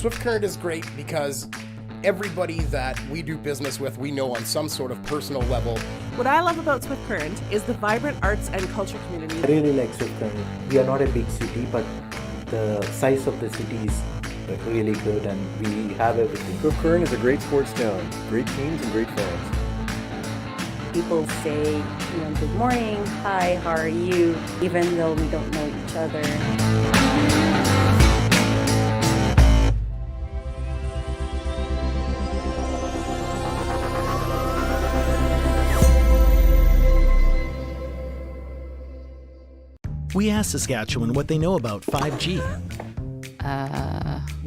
Swift Current is great because everybody that we do business with, we know on some sort of personal level. What I love about Swift Current is the vibrant arts and culture community. I really like Swift Current. We are not a big city, but the size of the city is really good and we have everything. Swift Current is a great sports town, great teams and great fans. People say, good morning, hi, how are you, even though we don't know each other. We asked Saskatchewan what they know about 5G.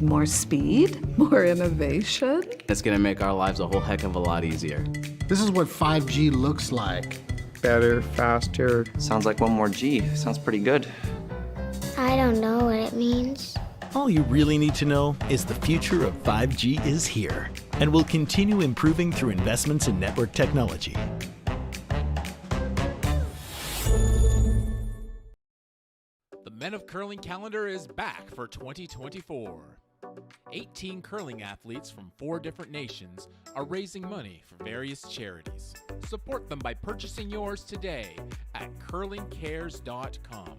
More speed, more innovation. It's going to make our lives a whole heck of a lot easier. This is what 5G looks like. Better, faster. Sounds like one more G. Sounds pretty good. I don't know what it means. All you really need to know is the future of 5G is here and will continue improving through investments in network technology. The Men of Curling calendar is back for 2024. 18 curling athletes from 4 different nations are raising money for various charities. Support them by purchasing yours today at curlingcares.com.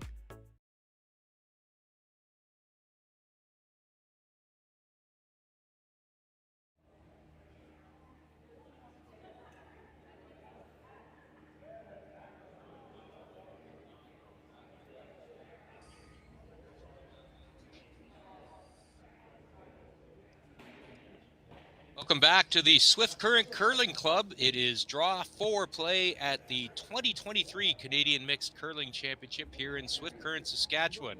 Welcome back to the Swift Current Curling Club. It is Draw 4 play at the 2023 Canadian Mixed Curling Championship here in Swift Current, Saskatchewan.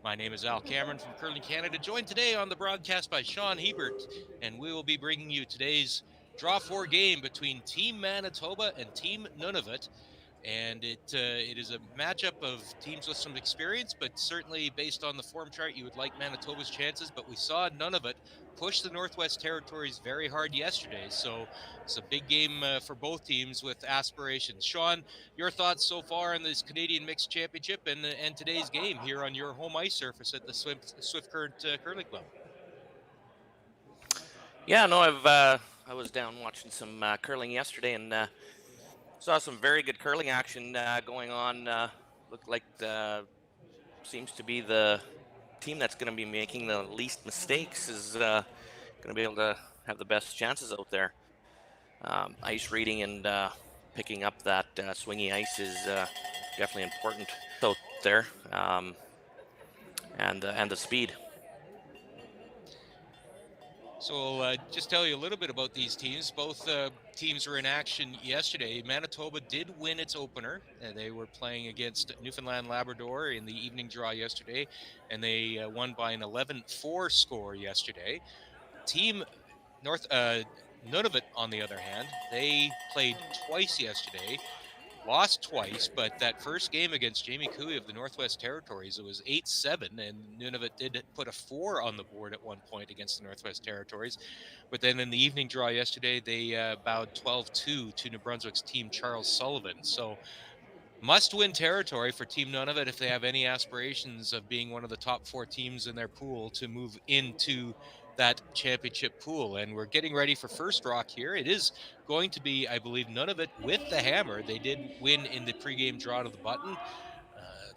My name is Al Cameron from Curling Canada, joined today on the broadcast by Sean Hebert, and we will be bringing you today's Draw 4 game between Team Manitoba and Team NUNAVUT. And it is a matchup of teams with some experience, but certainly based on the form chart, you would like Manitoba's chances. But we saw NUNAVUT push the Northwest Territories very hard yesterday. So it's a big game for both teams with aspirations. Sean, your thoughts so far on this Canadian Mixed Championship and today's game here on your home ice surface at the Swift Current Curling Club? Yeah, no, I was down watching some curling yesterday and saw some very good curling action going on. Looked like seems to be the team that's going to be making the least mistakes is going to be able to have the best chances out there. Ice reading and picking up that swingy ice is definitely important out there, and the speed. So I'll just tell you a little bit about these teams. Both teams were in action yesterday. Manitoba did win its opener. They were playing against Newfoundland Labrador in the evening draw yesterday, and they won by an 11-4 score yesterday. Team Nunavut, on the other hand, they played twice yesterday, lost twice, but that first game against Jamie Cooey of the Northwest Territories, it was 8-7, and Nunavut did put a 4 on the board at one point against the Northwest Territories. But then in the evening draw yesterday, they bowed 12-2 to New Brunswick's team Charles Sullivan. So must-win territory for Team Nunavut if they have any aspirations of being one of the top 4 teams in their pool to move into that championship pool. And we're getting ready for first rock here. It is going to be, I believe, Nunavut with the hammer. They did win in the pregame draw to the button.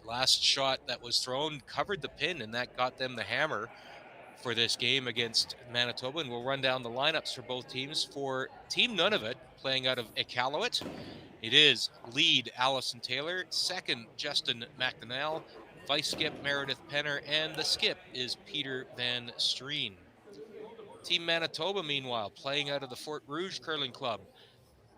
Last shot that was thrown covered the pin, and that got them the hammer for this game against Manitoba. And we'll run down the lineups for both teams. For Team Nunavut, playing out of Iqaliut, it is lead Allison Taylor, second Justin McDonnell, vice skip Meredith Penner, and the skip is Peter Van Strien. Team Manitoba, meanwhile, playing out of the Fort Rouge Curling Club.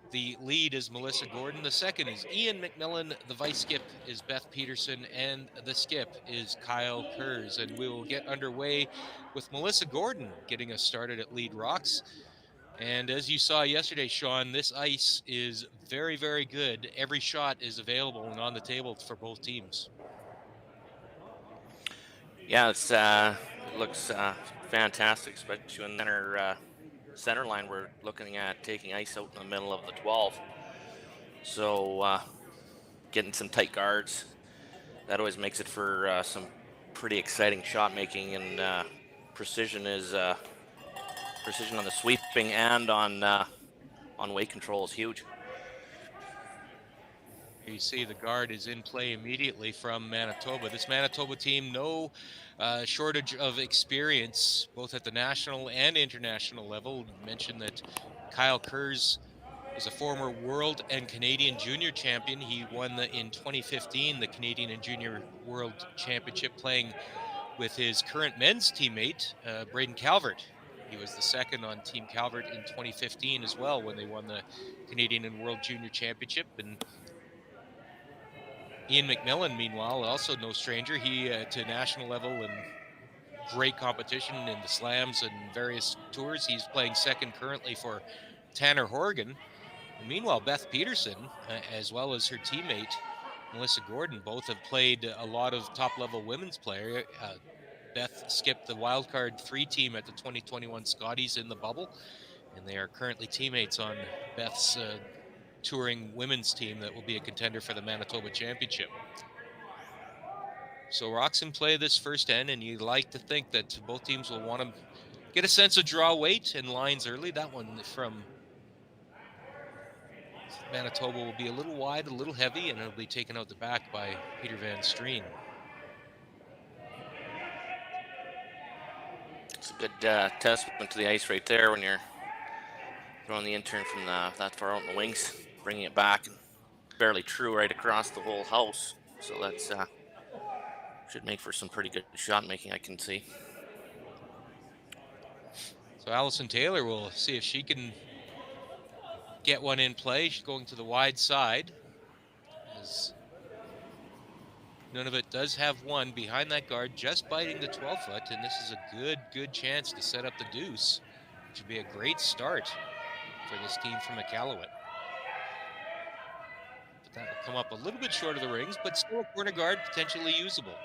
The lead is Melissa Gordon. The second is Ian McMillan. The vice skip is Beth Peterson. And the skip is Kyle Kurz. And we will get underway with Melissa Gordon getting us started at lead rocks. And as you saw yesterday, Sean, this ice is very, very good. Every shot is available and on the table for both teams. Yeah, it looks fantastic, especially when center line we're looking at taking ice out in the middle of the 12. So getting some tight guards, that always makes it for some pretty exciting shot making and precision is precision on the sweeping and on weight control is huge. You see the guard is in play immediately from Manitoba. This Manitoba team, no shortage of experience, both at the national and international level. Mentioned that Kyle Kurz is a former world and Canadian junior champion. He won in 2015 the Canadian and Junior World Championship, playing with his current men's teammate, Braden Calvert. He was the second on Team Calvert in 2015 as well, when they won the Canadian and World Junior Championship. And Ian McMillan, meanwhile, also no stranger. He to national level and great competition in the slams and various tours. He's playing second currently for Tanner Horgan. And meanwhile, Beth Peterson, as well as her teammate Melissa Gordon, both have played a lot of top-level women's player. Beth skipped the wildcard 3 team at the 2021 Scotties in the bubble, and they are currently teammates on Beth's touring women's team that will be a contender for the Manitoba Championship. So rocks in play this first end, and you'd like to think that both teams will want to get a sense of draw weight and lines early. That one from Manitoba will be a little wide, a little heavy, and it'll be taken out the back by Peter Van Strien. It's a good testament to the ice right there when you're throwing the intern from that far out in the wings, bringing it back and barely true right across the whole house. So that's should make for some pretty good shot making, I can see. So Allison Taylor will see if she can get one in play. She's going to the wide side, as Nunavut does have one behind that guard, just biting the 12-foot, and this is a good chance to set up the deuce, which would be a great start for this team from Iqaliut. But that will come up a little bit short of the rings, but still a corner guard, potentially usable.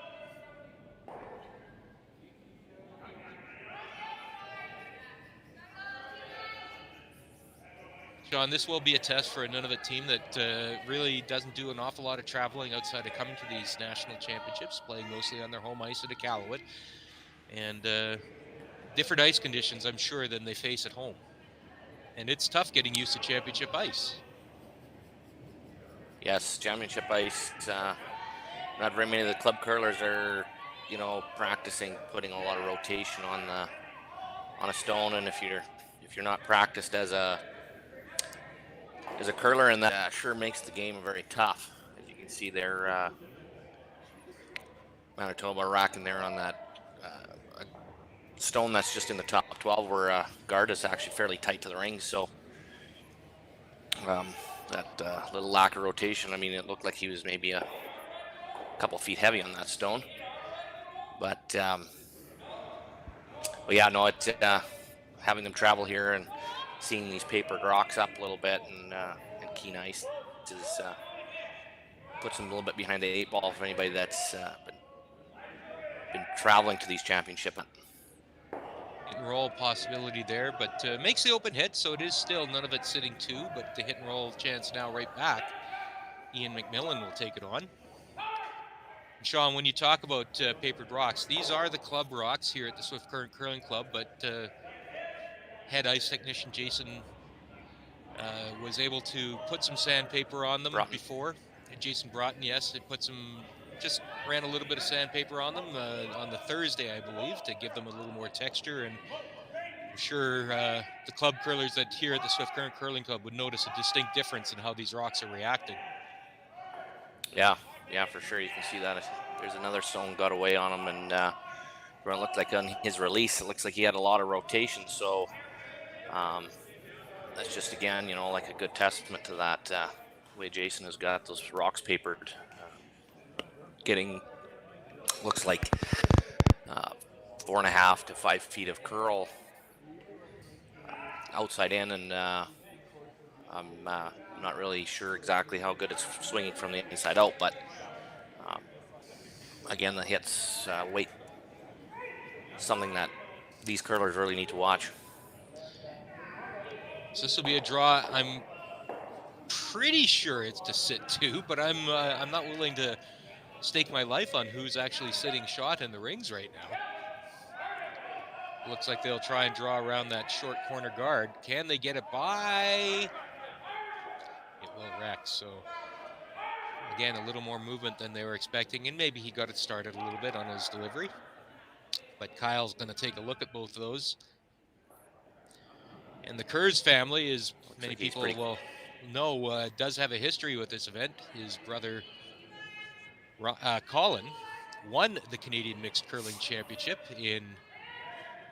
Sean, this will be a test for a Nunavut team that really doesn't do an awful lot of traveling outside of coming to these national championships, playing mostly on their home ice at Iqaliut, and different ice conditions, I'm sure, than they face at home. And it's tough getting used to championship ice. Yes, championship ice. Not very many of the club curlers are, practicing putting a lot of rotation on a stone, and if you're not practiced as a curler, and that sure makes the game very tough. As you can see there, Manitoba racking there on that stone that's just in the top 12, where guard is actually fairly tight to the ring. So that little lack of rotation, I mean, it looked like he was maybe a couple feet heavy on that stone. But yeah, no, it's having them travel here and seeing these papered rocks up a little bit and keen ice is puts them a little bit behind the 8 ball for anybody that's been traveling to these championships. Hit and roll possibility there, but makes the open hit, so it is still Nunavut sitting 2, but the hit and roll chance now right back. Ian McMillan will take it on. And Sean, when you talk about papered rocks, these are the club rocks here at the Swift Current Curling Club, but head ice technician Jason was able to put some sandpaper on them before. Jason Broughton, yes, it put some, just ran a little bit of sandpaper on them on the Thursday, I believe, to give them a little more texture. And I'm sure the club curlers that here at the Swift Current Curling Club would notice a distinct difference in how these rocks are reacting. Yeah, for sure. You can see that. There's another stone got away on him, and where it looked like on his release, it looks like he had a lot of rotation. So that's just, again, like a good testament to that way Jason has got those rocks papered, getting, looks like 4.5 to 5 feet of curl outside in, and I'm not really sure exactly how good it's swinging from the inside out, but again, the hits weight, something that these curlers really need to watch. So this will be a draw. I'm pretty sure it's to sit 2, but I'm not willing to stake my life on who's actually sitting shot in the rings right now. Looks like they'll try and draw around that short corner guard. Can they get it by? It will wreck. So again, a little more movement than they were expecting, and maybe he got it started a little bit on his delivery. But Kyle's going to take a look at both of those. And the Kurz family, as many people will know, does have a history with this event. His brother, Colin, won the Canadian Mixed Curling Championship in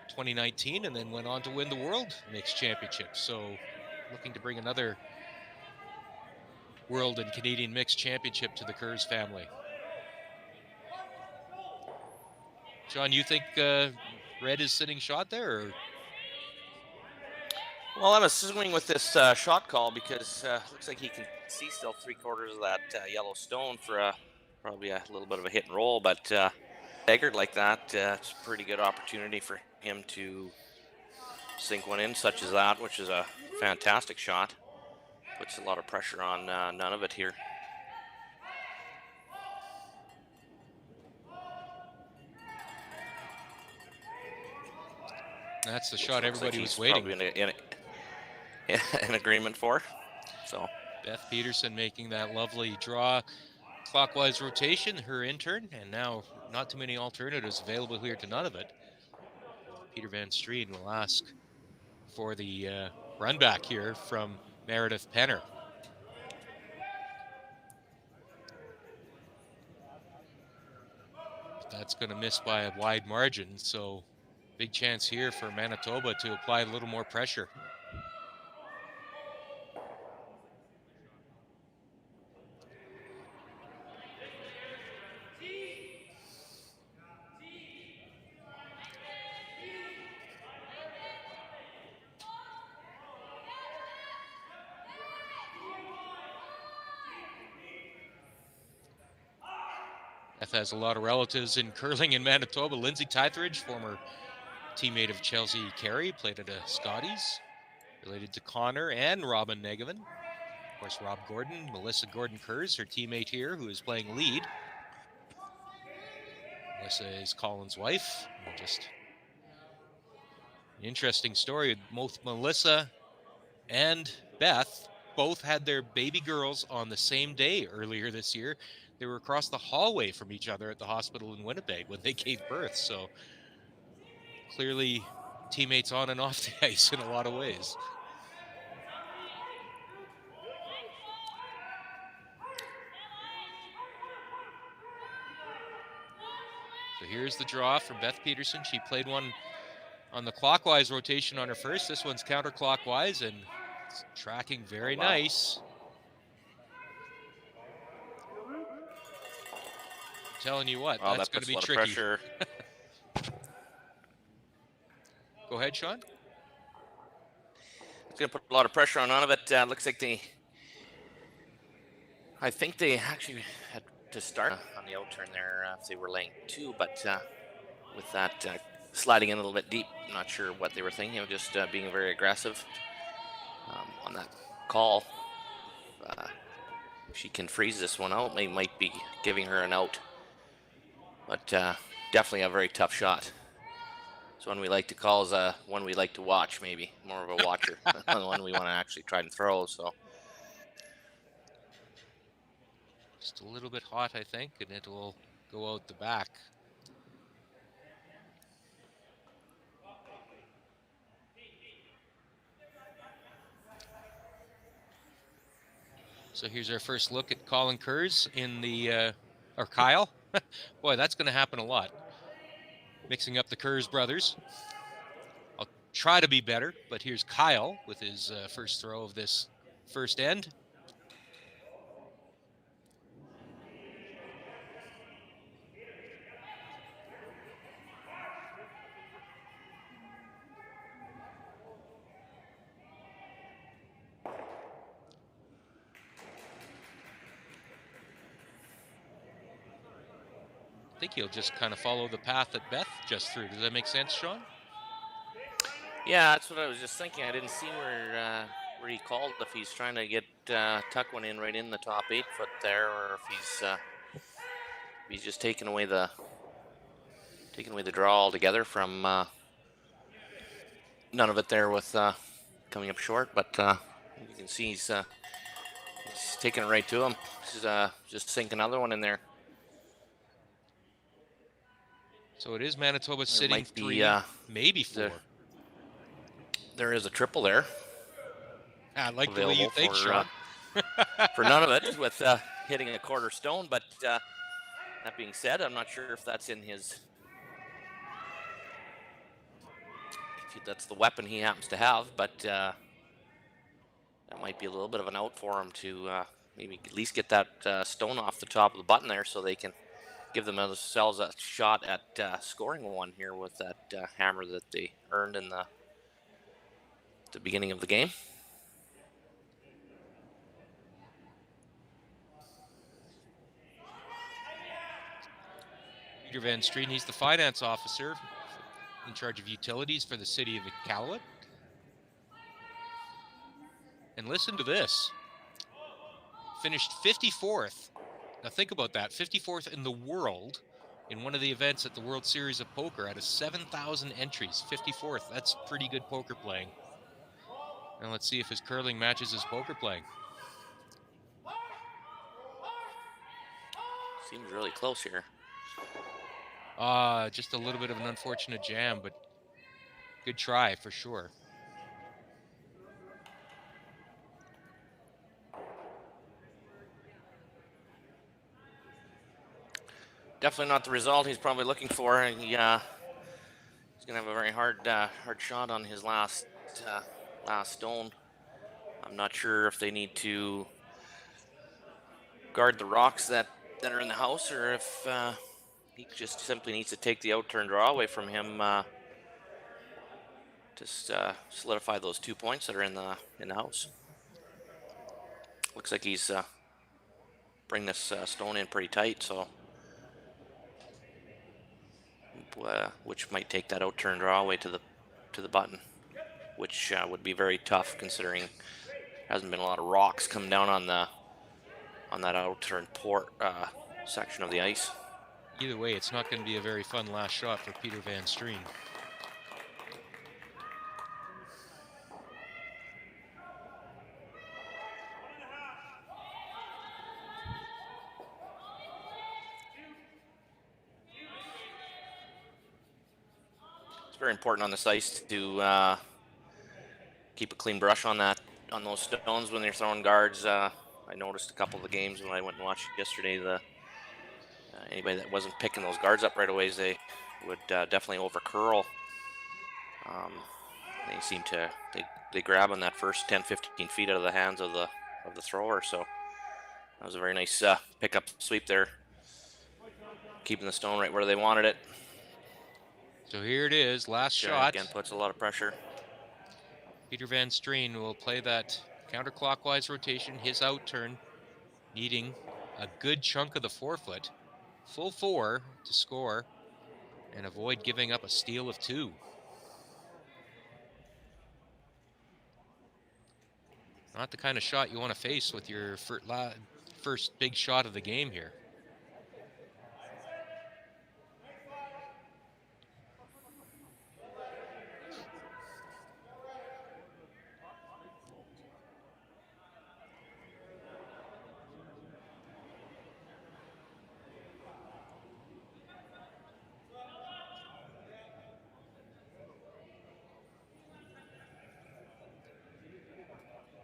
2019 and then went on to win the World Mixed Championship. So looking to bring another World and Canadian Mixed Championship to the Kurz family. John, you think Red is sitting shot there? Or? Well, I'm assuming with this shot call because looks like he can see still 3/4 of that yellow stone for probably a little bit of a hit and roll, but staggered like that, it's a pretty good opportunity for him to sink one in such as that, which is a fantastic shot. Puts a lot of pressure on NUNAVUT here. That's the shot everybody was waiting. In agreement for. So Beth Peterson making that lovely draw clockwise rotation, her intern, and now not too many alternatives available here to NUNAVUT. Peter Van Strien will ask for the run back here from Meredith Penner. That's going to miss by a wide margin, so big chance here for Manitoba to apply a little more pressure. Beth has a lot of relatives in curling in Manitoba. Lindsay Tytheridge, former teammate of Chelsea Carey, played at a Scotties, related to Connor and Robin Negavan. Of course, Rob Gordon, Melissa Gordon-Kurz, her teammate here, who is playing lead. Melissa is Colin's wife. Just an interesting story. Both Melissa and Beth both had their baby girls on the same day earlier this year. They were across the hallway from each other at the hospital in Winnipeg when they gave birth. So clearly teammates on and off the ice in a lot of ways. So here's the draw from Beth Peterson. She played one on the clockwise rotation on her first. This one's counterclockwise and it's tracking very nice. Telling you what, that's going to be tricky. Pressure. Go ahead, Sean. It's going to put a lot of pressure on NUNAVUT. Looks like I think they actually had to start on the out turn there if they were laying 2, but with that sliding in a little bit deep, I'm not sure what they were thinking of, just being very aggressive on that call. If she can freeze this one out, they might be giving her an out. But definitely a very tough shot. It's one we like to call is one we like to watch, maybe more of a watcher than one we want to actually try and throw. So just a little bit hot, I think, and it will go out the back. So here's our first look at Colin Kurz in the or Kyle. Boy, that's going to happen a lot. Mixing up the Kurz brothers. I'll try to be better, but here's Kyle with his first throw of this first end. I think he'll just kind of follow the path that Beth just threw. Does that make sense, Sean? Yeah, that's what I was just thinking. I didn't see where he called, if he's trying to get tuck one in right in the top 8 foot there, or if he's just taking away the draw altogether from Nunavut there with coming up short, but you can see he's taking it right to him. He's just sink another one in there. So it is Manitoba There sitting might be, 3, maybe 4. There is a triple there. I like the way you think, Sean. For Nunavut with hitting a quarter stone, but that being said, I'm not sure if that's in his. If that's the weapon he happens to have, but that might be a little bit of an out for him to maybe at least get that stone off the top of the button there, so they can give themselves a shot at scoring one here with that hammer that they earned in the beginning of the game. Peter Van Strien, he's the finance officer in charge of utilities for the city of Iqaliut. And listen to this. Finished 54th. Now think about that, 54th in the world in one of the events at the World Series of Poker out of 7,000 entries. 54th, that's pretty good poker playing. And let's see if his curling matches his poker playing. Seems really close here. Just a little bit of an unfortunate jam, but good try for sure. Definitely not the result he's probably looking for. And he's going to have a very hard shot on his last stone. I'm not sure if they need to guard the rocks that are in the house, or if he just simply needs to take the out-turn draw away from him to solidify those 2 points that are in the house. Looks like he's bring this stone in pretty tight, so which might take that out-turn draw away to the button, which would be very tough considering there hasn't been a lot of rocks come down on that out-turn port section of the ice. Either way, it's not going to be a very fun last shot for Peter Van Strien. It's very important on this ice to keep a clean brush on those stones when they're throwing guards. I noticed a couple of the games when I went and watched yesterday, anybody that wasn't picking those guards up right away, they would definitely over curl. They seem to they grab on that first 10-15 feet out of the hands of the thrower. So that was a very nice pickup sweep there, keeping the stone right where they wanted it. So here it is, last shot. Again, puts a lot of pressure. Peter Van Strien will play that counterclockwise rotation, his out turn, needing a good chunk of the forefoot, full 4 to score and avoid giving up a steal of 2. Not the kind of shot you want to face with your first big shot of the game here.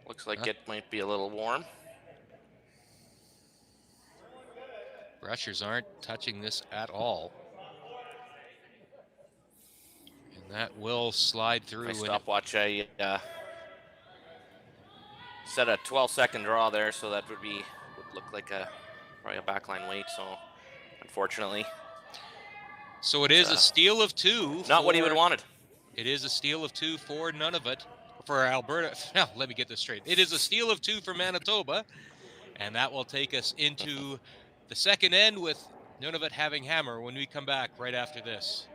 Looks like it might be a little warm. Brushers aren't touching this at all. And that will slide through. My stopwatch, I set a 12-second draw there, so that would look like probably a backline wait. So unfortunately, so it is a steal of 2. Not what he would have wanted. It is a steal of 2 for Nunavut. For Alberta, now let me get this straight. It is a steal of 2 for Manitoba, and that will take us into the second end with Nunavut having hammer when we come back right after this.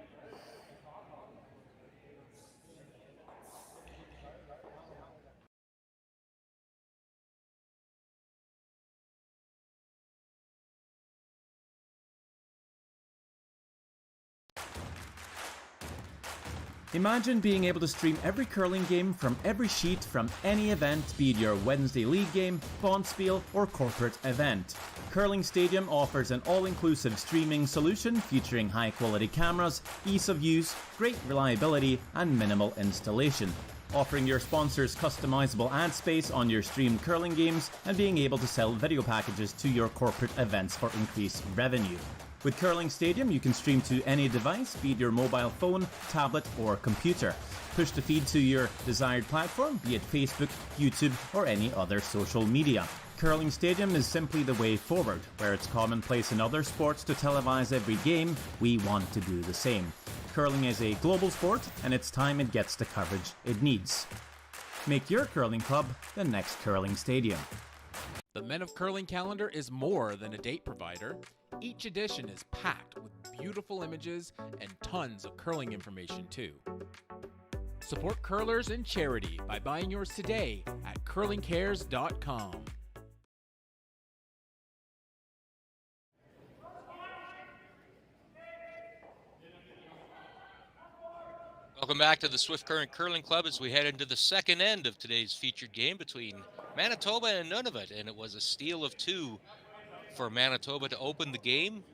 Imagine being able to stream every curling game from every sheet from any event, be it your Wednesday league game, bonspiel, or corporate event. Curling Stadium offers an all-inclusive streaming solution featuring high-quality cameras, ease of use, great reliability, and minimal installation. Offering your sponsors customizable ad space on your streamed curling games and being able to sell video packages to your corporate events for increased revenue. With Curling Stadium, you can stream to any device, be it your mobile phone, tablet, or computer. Push the feed to your desired platform, be it Facebook, YouTube, or any other social media. Curling Stadium is simply the way forward. Where it's commonplace in other sports to televise every game, we want to do the same. Curling is a global sport, and it's time it gets the coverage it needs. Make your curling club the next Curling Stadium. The Men of Curling calendar is more than a date provider. Each edition is packed with beautiful images and tons of curling information too. Support curlers and charity by buying yours today at curlingcares.com. Welcome back to the Swift Current Curling Club as we head into the second end of today's featured game between Manitoba and Nunavut, and it was a steal of 2 for Manitoba to open the game,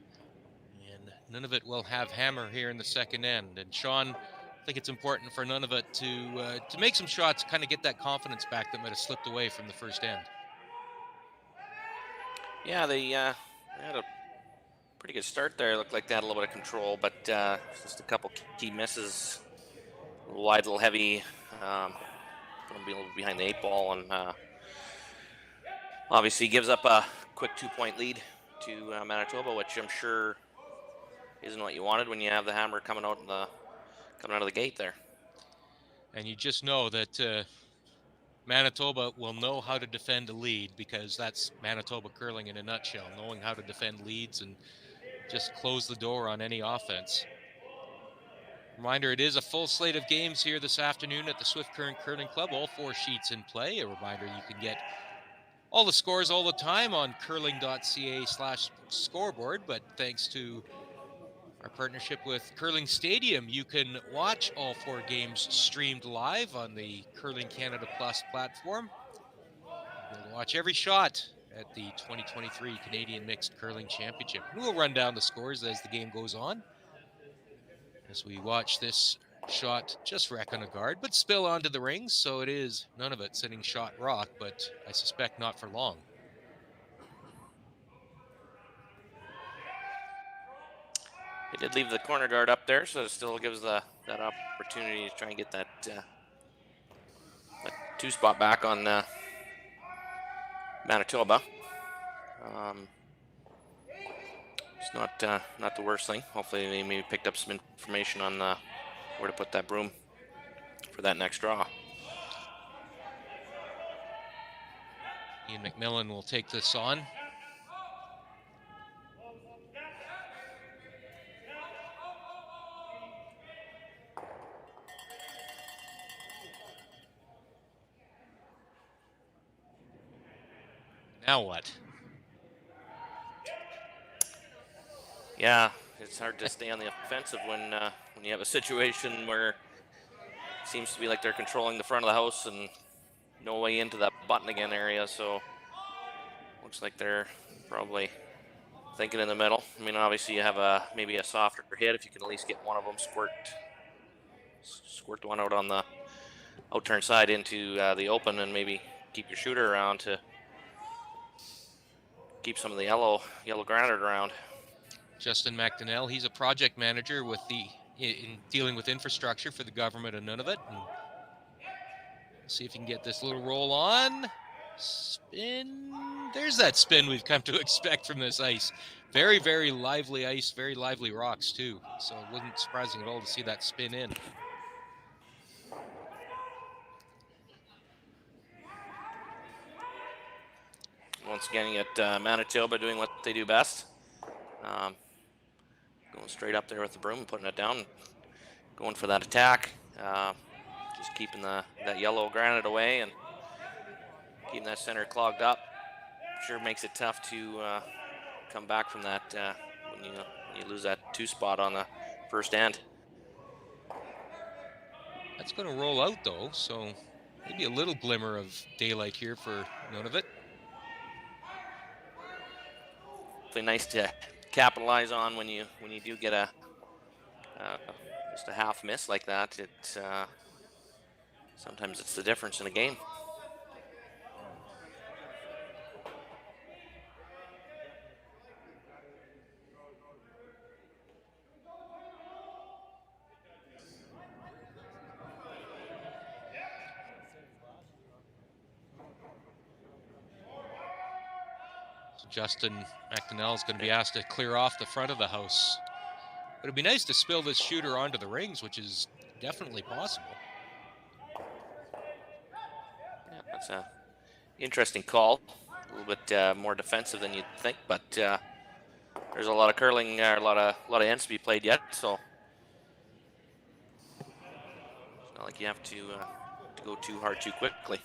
and Nunavut will have hammer here in the second end. And Sean, I think it's important for Nunavut to make some shots, kind of get that confidence back that might have slipped away from the first end. Yeah, they had a pretty good start there. Looked like they had a little bit of control, but just a couple key misses. A little wide, a little heavy. Going to be a little behind the 8 ball, and obviously gives up a quick 2-point lead to Manitoba, which I'm sure isn't what you wanted when you have the hammer coming out of the gate there. And you just know that Manitoba will know how to defend a lead, because that's Manitoba curling in a nutshell, knowing how to defend leads and just close the door on any offense. Reminder, it is a full slate of games here this afternoon at the Swift Current Curling Club. All 4 sheets in play. A reminder, you can get all the scores all the time on curling.ca/scoreboard, but thanks to our partnership with Curling Stadium, you can watch all 4 games streamed live on the Curling Canada Plus platform. You'll watch every shot at the 2023 Canadian Mixed Curling Championship. We'll run down the scores as the game goes on, as we watch this shot just wreck on a guard, but spill onto the rings, so it is Nunavut sitting shot rock, but I suspect not for long. They did leave the corner guard up there, so it still gives that opportunity to try and get that 2 spot back on Manitoba. It's not the worst thing. Hopefully they maybe picked up some information on where to put that broom for that next draw. Ian McMillan will take this on. Now what? Yeah, it's hard to stay on the offensive when you have a situation where it seems to be like they're controlling the front of the house and no way into that button again area. So looks like they're probably thinking in the middle. I mean, obviously you have maybe a softer hit if you can at least get one of them squirt one out on the out-turn side into the open, and maybe keep your shooter around to keep some of the yellow granite around. Justin McDonnell, he's a project manager with in dealing with infrastructure for the government of Nunavut. And see if he can get this little roll on. Spin. There's that spin we've come to expect from this ice. Very, very lively ice, very lively rocks too. So it wasn't surprising at all to see that spin in. Once again, you get Manitoba doing what they do best. Going straight up there with the broom, putting it down, going for that attack. Just keeping that yellow granite away and keeping that center clogged up. Sure makes it tough to come back from that when you lose that 2 spot on the first end. That's going to roll out though, so maybe a little glimmer of daylight here for Nunavut. It's nice to capitalize on when you do get a just a half miss like that. Sometimes it's the difference in a game. Justin McDonnell is going to be asked to clear off the front of the house. But it'd be nice to spill this shooter onto the rings, which is definitely possible. Yeah, that's a interesting call. A little bit more defensive than you'd think, but there's a lot of curling, a lot of ends to be played yet. So it's not like you have to go too hard too quickly.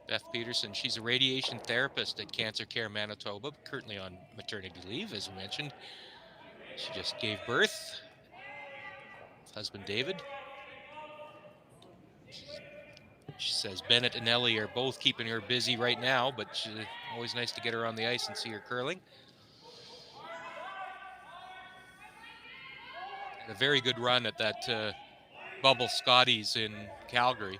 Beth Peterson, she's a radiation therapist at Cancer Care Manitoba, currently on maternity leave, as we mentioned. She just gave birth. Husband David. She says Bennett and Ellie are both keeping her busy right now, but it's always nice to get her on the ice and see her curling. Had a very good run at that Bubble Scotties in Calgary.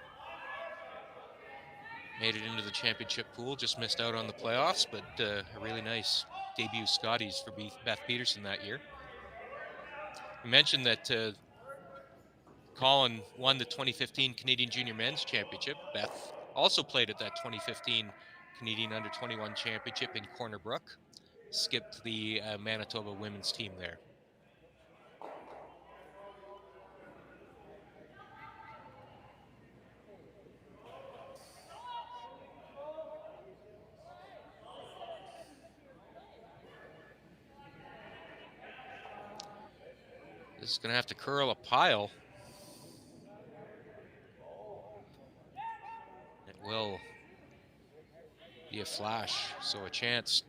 Made it into the championship pool, just missed out on the playoffs, but a really nice debut Scotties for Beth Peterson that year. We mentioned that Colin won the 2015 Canadian Junior Men's Championship. Beth also played at that 2015 Canadian Under-21 Championship in Corner Brook. Skipped the Manitoba women's team there. This is going to have to curl a pile. It will be a flash, so a chance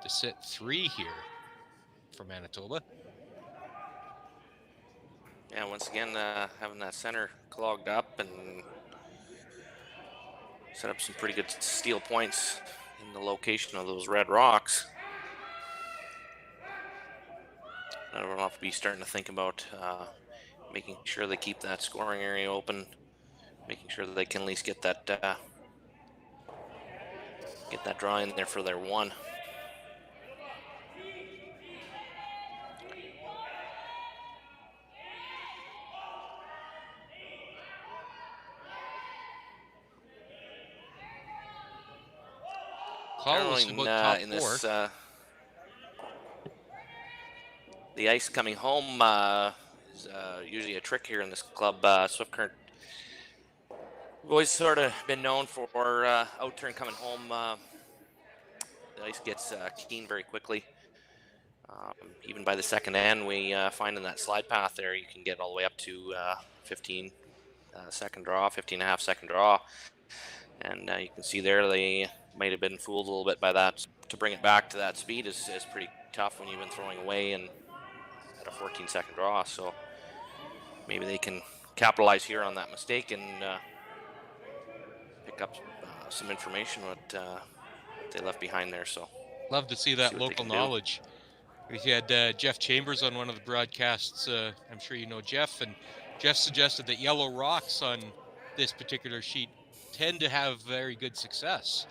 to sit 3 here for Manitoba. Yeah, once again, having that center clogged up and set up some pretty good steal points in the location of those red rocks. I'll have to be starting to think about making sure they keep that scoring area open, making sure that they can at least get that draw in there for their one. In this, the ice coming home is usually a trick here in this club. Swift Current, we've always sort of been known for outturn coming home. The ice gets keen very quickly. Even by the second end, we find in that slide path there, you can get all the way up to 15 second draw, 15 and a half second draw. And you can see there they might have been fooled a little bit by that. To bring it back to that speed is pretty tough when you've been throwing away and at a 14-second draw. So maybe they can capitalize here on that mistake and pick up some information what they left behind there. So love to see that local knowledge. We had Jeff Chambers on one of the broadcasts. I'm sure you know Jeff, and Jeff suggested that yellow rocks on this particular sheet tend to have very good success.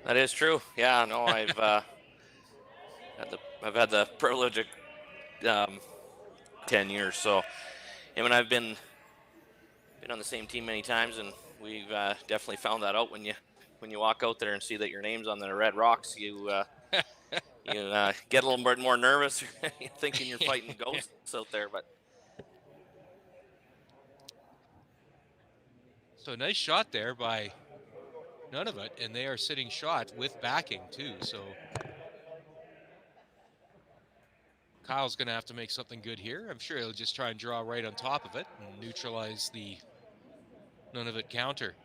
That is true. Yeah, no, I've had the privilege of 10 years. So him and I've been on the same team many times, and we've definitely found that out when you walk out there and see that your name's on the red rocks. You get a little bit more nervous, thinking you're fighting ghosts out there. But so nice shot there by Nunavut, and they are sitting shot with backing too. So Kyle's going to have to make something good here. I'm sure he'll just try and draw right on top of it and neutralize the NUNAVUT counter.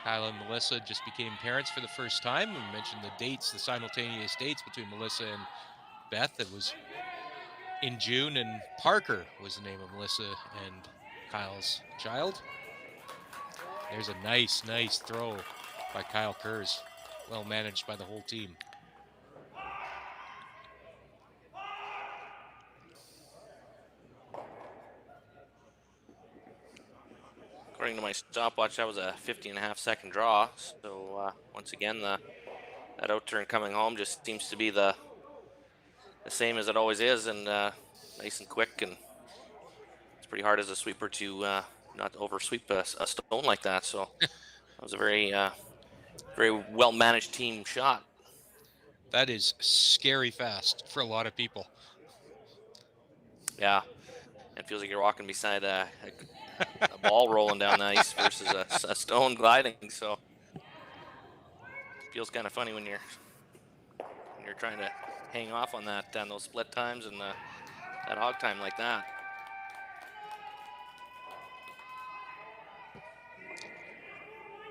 Kyle and Melissa just became parents for the first time. We mentioned the dates, the simultaneous dates between Melissa and Beth. It was in June, and Parker was the name of Melissa and Kyle's child. There's a nice throw by Kyle Kurz. Well managed by the whole team. According to my stopwatch, that was a 50.5-second draw. So once again, that out turn coming home just seems to be the same as it always is, and nice and quick. And it's pretty hard as a sweeper to not oversweep a stone like that. So that was a very well managed team shot. That is scary fast for a lot of people. Yeah, it feels like you're walking beside a ball rolling down the ice versus a stone gliding. So it feels kind of funny when you're trying to hang off on those split times and that hog time like that.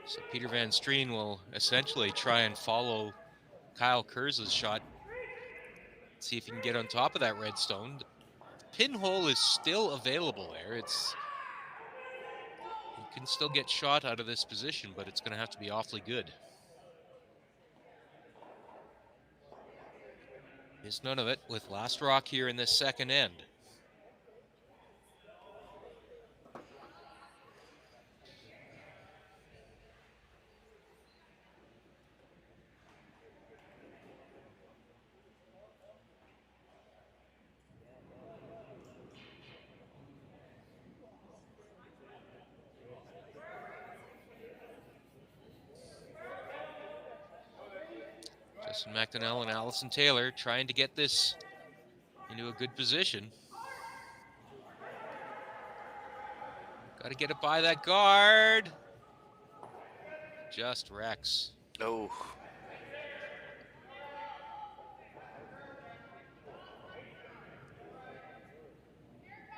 So Peter Van Strien will essentially try and follow Kyle Kurz's shot. See if he can get on top of that red stone. The pinhole is still available there. You can still get shot out of this position, but it's going to have to be awfully good. It's NUNAVUT with last rock here in this second end. Justin McDonnell and Allison Taylor trying to get this into a good position. Got to get it by that guard. Just wrecks. Oh.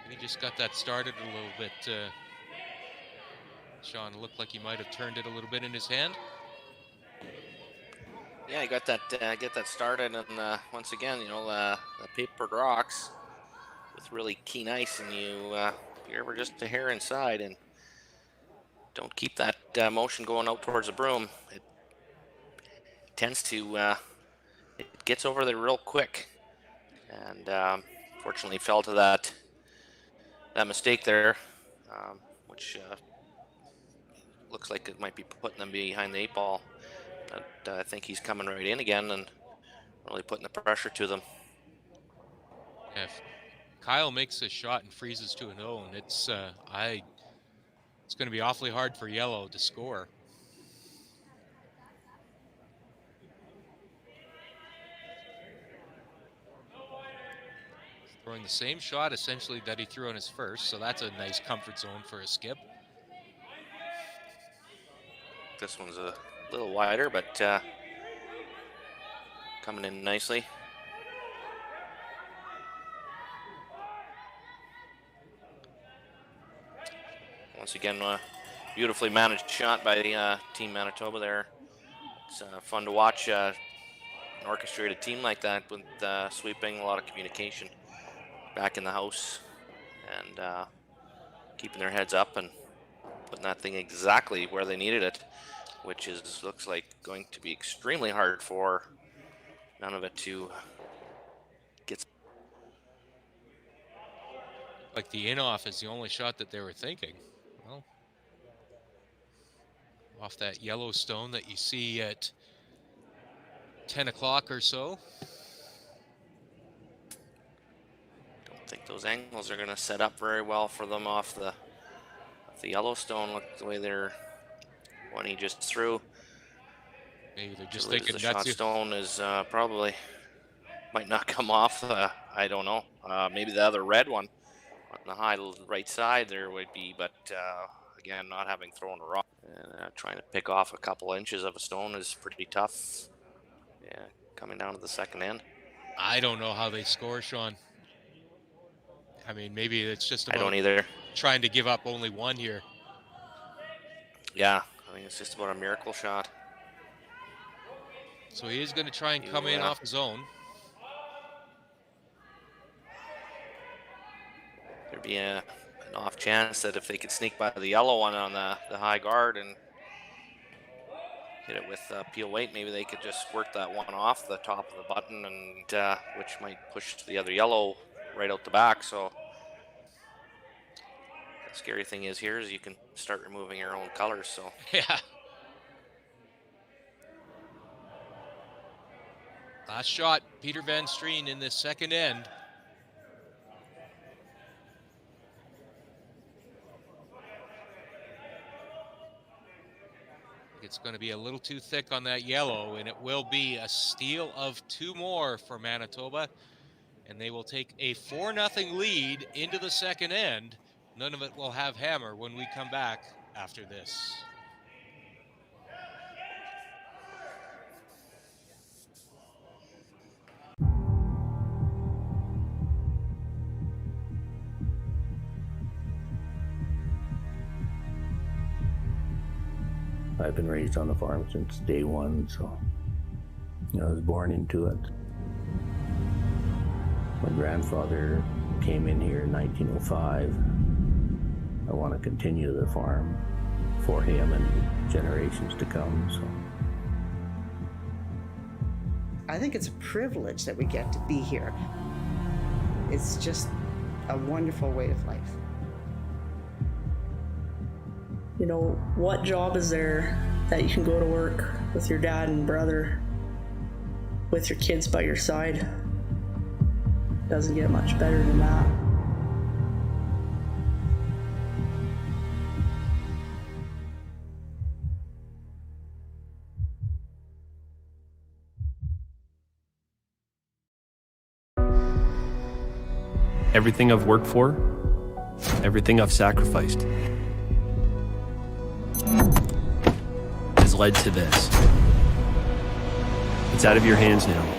Maybe just got that started a little bit. Sean looked like he might have turned it a little bit in his hand. Yeah, you got that get that started, and once again, the papered rocks with really keen ice, and you're ever just a hair inside and don't keep that motion going out towards the broom, it tends to it gets over there real quick, and fortunately fell to that mistake there, which looks like it might be putting them behind the 8 ball. But I think he's coming right in again and really putting the pressure to them. If Kyle makes a shot and freezes to a no, and it's going to be awfully hard for yellow to score. Throwing the same shot essentially that he threw on his first, so that's a nice comfort zone for a skip. This one's a little wider, but coming in nicely. Once again, beautifully managed shot by the Team Manitoba there. It's fun to watch an orchestrated team like that with sweeping, a lot of communication back in the house, and keeping their heads up and putting that thing exactly where they needed it, which looks like going to be extremely hard for NUNAVUT to get. Like the in-off is the only shot that they were thinking. Well, off that yellow stone that you see at 10 o'clock or so. Don't think those angles are going to set up very well for them off the Yellowstone. Look the way they're one he just threw. Maybe they're just thinking the that's shot stone is probably might not come off. I I don't know. Maybe the other red one on the high right side there would be, but again, not having thrown a rock and trying to pick off a couple inches of a stone is pretty tough. Yeah, coming down to the second end. I don't know how they score, Sean. I mean, maybe it's just about I don't either. trying to give up only one here. Yeah, I think it's just about a miracle shot. So he is going to try and come in off his own. There'd be an off chance that if they could sneak by the yellow one on the high guard and hit it with peel weight, maybe they could just work that one off the top of the button, and which might push the other yellow right out the back. So the scary thing is here is you can start removing your own colors. So yeah. Last shot, Peter Van Strien in this second end. It's going to be a little too thick on that yellow, and it will be a steal of 2 more for Manitoba, and they will take a 4-0 lead into the second end. Nunavut will have hammer when we come back after this. I've been raised on the farm since day one, so I was born into it. My grandfather came in here in 1905. I want to continue the farm for him and generations to come. So I think it's a privilege that we get to be here. It's just a wonderful way of life. You know, what job is there that you can go to work with your dad and brother, with your kids by your side? Doesn't get much better than that. Everything I've worked for, everything I've sacrificed, has led to this. It's out of your hands now.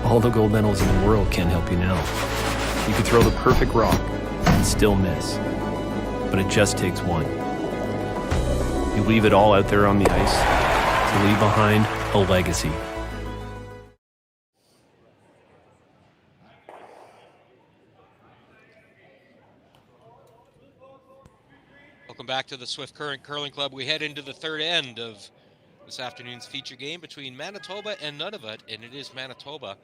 All the gold medals in the world can't help you now. You could throw the perfect rock and still miss, but it just takes one. You leave it all out there on the ice to leave behind a legacy. Welcome back to the Swift Current Curling Club. We head into the third end of this afternoon's feature game between Manitoba and Nunavut, and it is Manitoba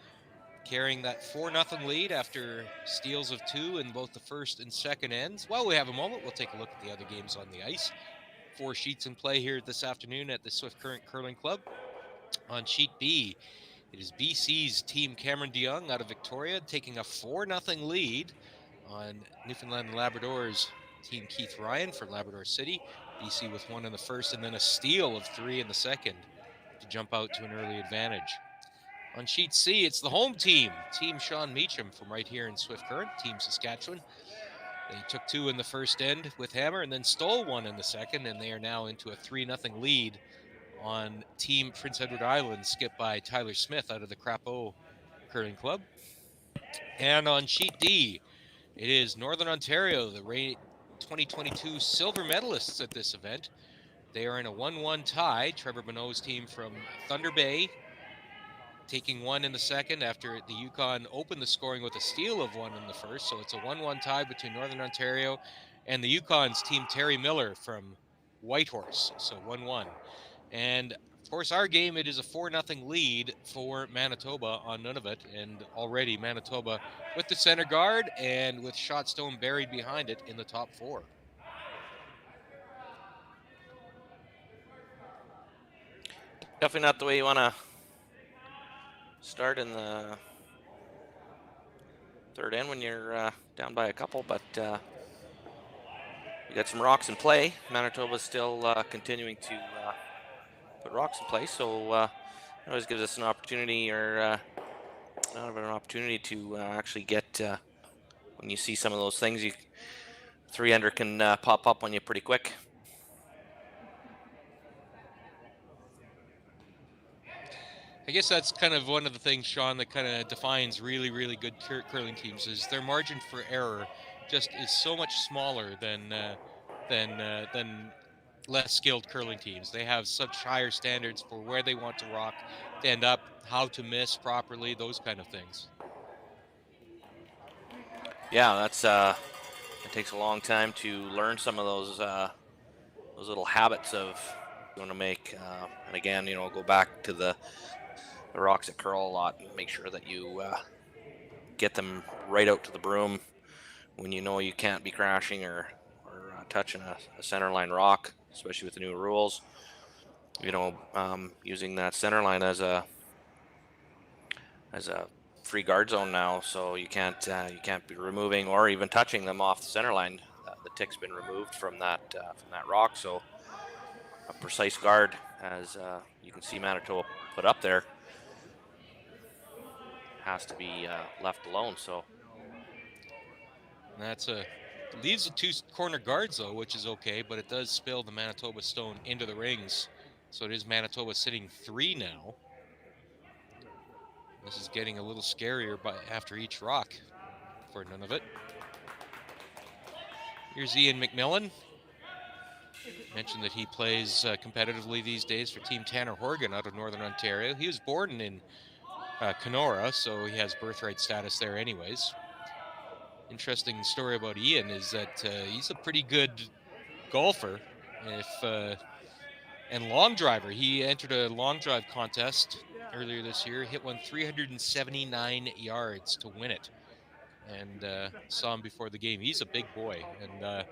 carrying that 4-0 lead after steals of 2 in both the first and second ends. While we have a moment, we'll take a look at the other games on the ice. 4 sheets in play here this afternoon at the Swift Current Curling Club. On sheet B, it is BC's team Cameron DeYoung out of Victoria taking a 4-0 lead on Newfoundland and Labrador's team Keith Ryan from Labrador City. BC with 1 in the first and then a steal of 3 in the second to jump out to an early advantage. On sheet C, it's the home team, Team Sean Meacham from right here in Swift Current, Team Saskatchewan. They took 2 in the first end with hammer and then stole 1 in the second, and they are now into a 3-0 lead on Team Prince Edward Island, skipped by Tyler Smith out of the Crapeau Curling Club. And on sheet D, it is Northern Ontario, the 2022 silver medalists at this event. They are in a 1-1 tie. Trevor Bonneau's team from Thunder Bay taking 1 in the second after the Yukon opened the scoring with a steal of 1 in the first. So it's a 1-1 tie between Northern Ontario and the Yukon's team Terry Miller from Whitehorse. So 1-1. And of course, our game, it is a 4-0 lead for Manitoba on Nunavut, and already Manitoba with the center guard and with Shotstone buried behind it in the top 4. Definitely not the way you want to start in the third end when you're down by a couple, but you got some rocks in play. Manitoba's still continuing to put rocks in place, so it always gives us an opportunity or Not an opportunity to actually get, when you see some of those things, 3-under can pop up on you pretty quick. I guess that's kind of one of the things, Sean, that kind of defines really, really good curling teams is their margin for error just is so much smaller than less skilled curling teams. They have such higher standards for where they want to rock, stand up, how to miss properly, those kind of things. Yeah, that's it takes a long time to learn some of those little habits of you want to make. And again, go back to the rocks that curl a lot and make sure that you get them right out to the broom when you know you can't be crashing or touching a center line rock, especially with the new rules. Using that center line as a free guard zone now, so you can't be removing or even touching them off the center line. The tick's been removed from that rock, so a precise guard, as you can see Manitoba put up there, has to be left alone. So that's leaves the 2 corner guards though, which is okay, but it does spill the Manitoba stone into the rings. So it is Manitoba sitting 3 now. This is getting a little scarier after each rock for Nunavut. Here's Ian McMillan. Mentioned that he plays competitively these days for Team Tanner Horgan out of Northern Ontario. He was born in Kenora, so he has birthright status there anyways. Interesting story about Ian is that he's a pretty good golfer and long driver. He entered a long drive contest earlier this year, hit one 379 yards to win it, and saw him before the game. He's a big boy, and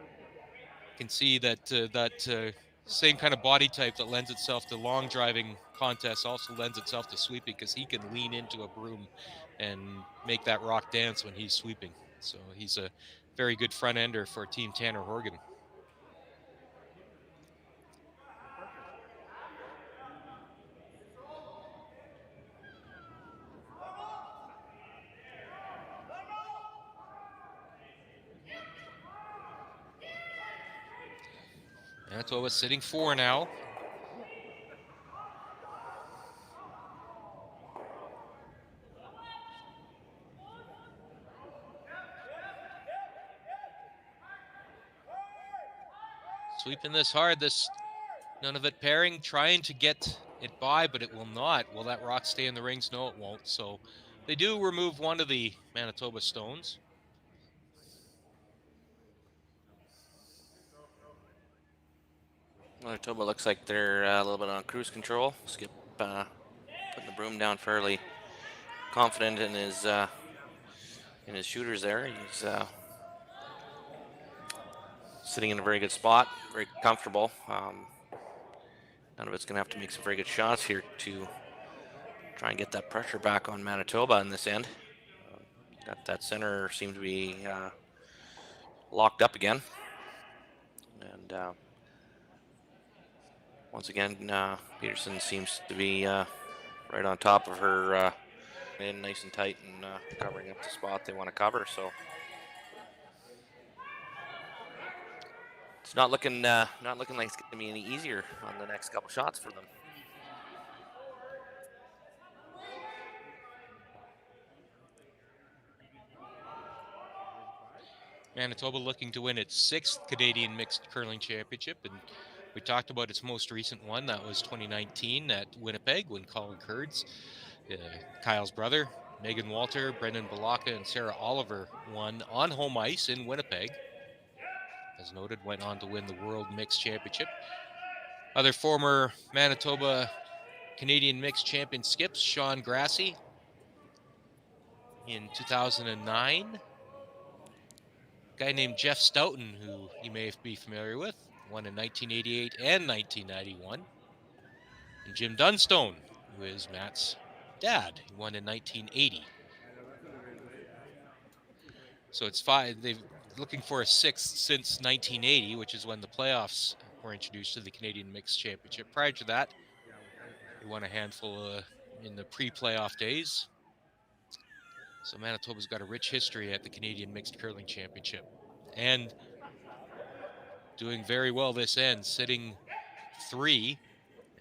can see that same kind of body type that lends itself to long driving contests also lends itself to sweeping, because he can lean into a broom and make that rock dance when he's sweeping. So he's a very good front ender for Team Tanner Horgan. Manitoba sitting 4 now. Sweeping this hard, this Nunavut pairing, trying to get it by, but it will not. Will that rock stay in the rings? No, it won't. So they do remove one of the Manitoba stones. Manitoba looks like they're a little bit on cruise control. Skip putting the broom down fairly confident in his shooters there. He's sitting in a very good spot, very comfortable. Nunavut's going to have to make some very good shots here to try and get that pressure back on Manitoba in this end. That center seemed to be locked up again. And once again, Peterson seems to be right on top of her, in nice and tight and covering up the spot they want to cover. So it's not looking like it's going to be any easier on the next couple shots for them. Manitoba looking to win its 6th Canadian Mixed Curling Championship, and we talked about its most recent one. That was 2019 at Winnipeg when Colin Kurz, Kyle's brother, Megan Walter, Brendan Balaka, and Sarah Oliver won on home ice in Winnipeg. As noted, went on to win the World Mixed Championship. Other former Manitoba Canadian Mixed Champion skips, Sean Grassie in 2009. Guy named Jeff Stoughton, who you may be familiar with, won in 1988 and 1991. And Jim Dunstone, who is Matt's dad, who won in 1980. So it's 5. They've looking for a 6th since 1980, which is when the playoffs were introduced to the Canadian Mixed Championship. Prior to that, they won a handful in the pre-playoff days. So Manitoba's got a rich history at the Canadian Mixed Curling Championship. And doing very well this end, sitting 3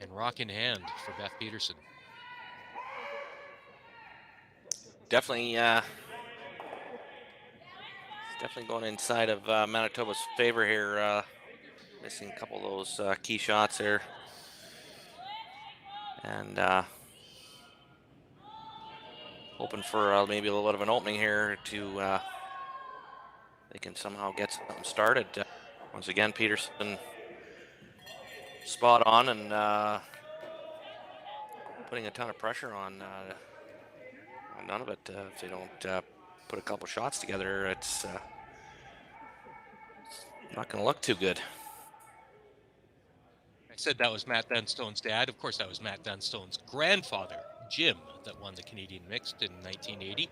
and rock in hand for Beth Peterson. Definitely, definitely going inside of Manitoba's favor here. Missing a couple of those key shots there. And hoping for maybe a little bit of an opening here to they can somehow get something started. Once again, Peterson spot on and putting a ton of pressure on NUNAVUT. If they don't put a couple shots together, it's not going to look too good. I said that was Matt Dunstone's dad. Of course, that was Matt Dunstone's grandfather, Jim, that won the Canadian Mixed in 1980.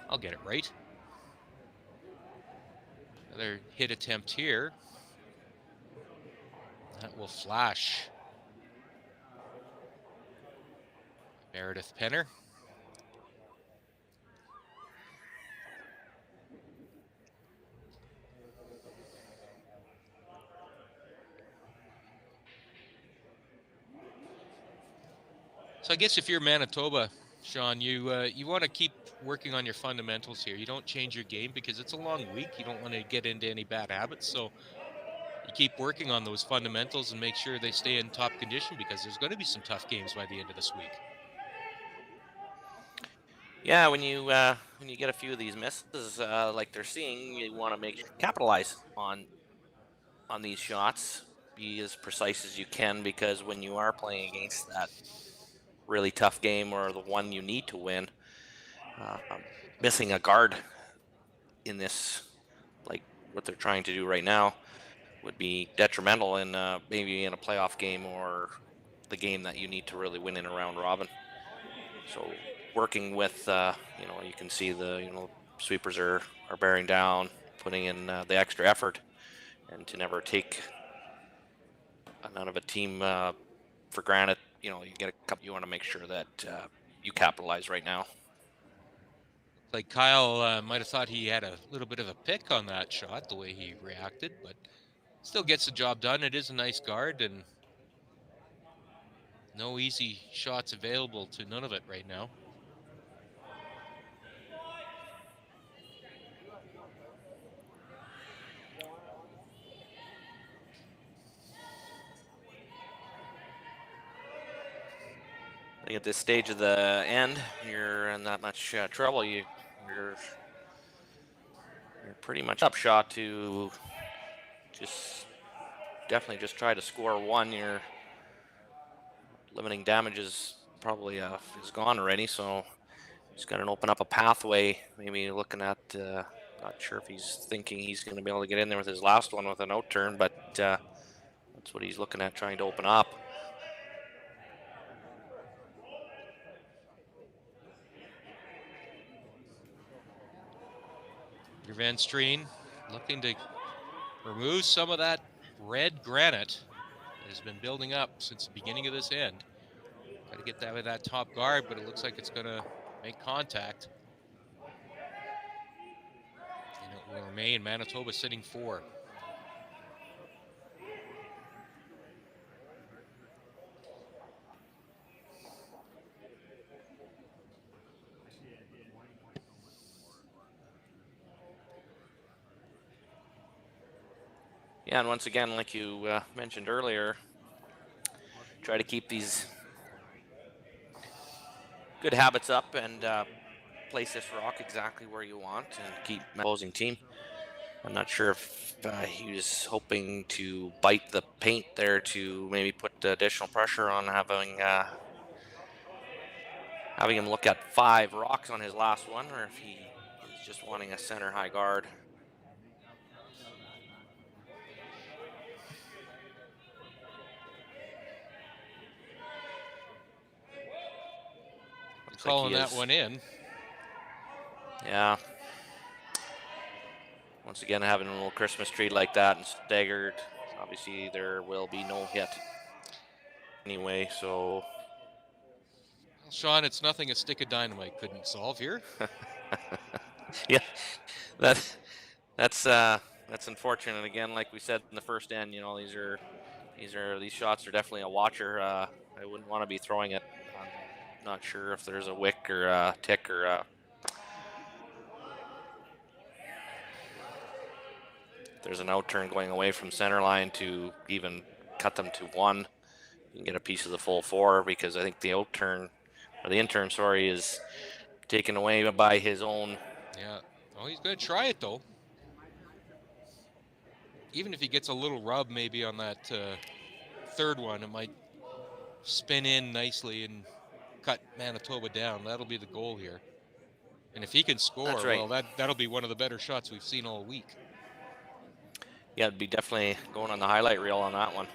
I'll get it right. Another hit attempt here. That will flash. Meredith Penner. So I guess if you're Manitoba, Sean, you want to keep working on your fundamentals here. You don't change your game because it's a long week. You don't want to get into any bad habits. So you keep working on those fundamentals and make sure they stay in top condition, because there's going to be some tough games by the end of this week. Yeah, when you get a few of these misses like they're seeing, you want to capitalize on these shots. Be as precise as you can, because when you are playing against that really tough game or the one you need to win, missing a guard in this, like what they're trying to do right now, would be detrimental in maybe in a playoff game or the game that you need to really win in a round robin. So working with, you can see the sweepers are bearing down, putting in the extra effort, and to never take none of a team for granted. You get a couple. You want to make sure that you capitalize right now. Like Kyle might have thought he had a little bit of a pick on that shot, the way he reacted, but still gets the job done. It is a nice guard, and no easy shots available to NUNAVUT right now. I think at this stage of the end, you're in that much trouble. You're pretty much up shot to definitely just try to score one. Your limiting damage is probably is gone already, so he's going to open up a pathway. Maybe looking at, not sure if he's thinking he's going to be able to get in there with his last one with an out turn, but that's what he's looking at, trying to open up. Van Strien looking to remove some of that red granite that has been building up since the beginning of this end. Got to get that with that top guard, but it looks like it's going to make contact. And it will remain Manitoba sitting 4. Yeah, and once again, like you mentioned earlier, try to keep these good habits up and place this rock exactly where you want and keep the opposing team. I'm not sure if he was hoping to bite the paint there to maybe put additional pressure on having him look at 5 rocks on his last one, or if he is just wanting a center high guard. Calling that one in. Yeah. Once again, having a little Christmas tree like that and staggered, obviously there will be no hit anyway, so. Well, Sean, it's nothing a stick of dynamite couldn't solve here. Yeah, that's unfortunate. Again, like we said in the first end, you know, these shots are definitely a watcher. I wouldn't want to be throwing it. I'm not sure if there's a wick or a tick or there's an out turn going away from center line to even cut them to 1. You can get a piece of the full 4 because I think the out turn, or the in turn, sorry, is taken away by his own. Yeah. Oh, he's going to try it though. Even if he gets a little rub maybe on that third one, it might spin in nicely and cut Manitoba down. That'll be the goal here. And if he can score, That's right. well, that'll be one of the better shots we've seen all week. Yeah, it'd be definitely going on the highlight reel on that one.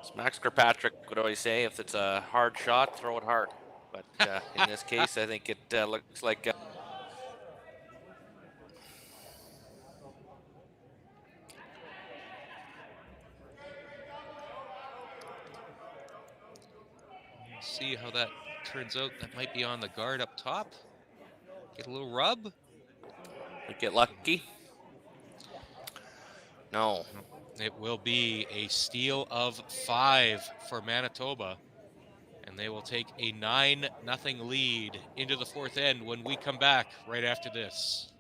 As Max Kirkpatrick would always say, if it's a hard shot, throw it hard. But in this case, I think it looks like see how that turns out. That might be on the guard up top. Get a little rub. we get lucky. No. It will be a steal of 5 for Manitoba. And they will take a 9-0 lead into the 4th end when we come back right after this.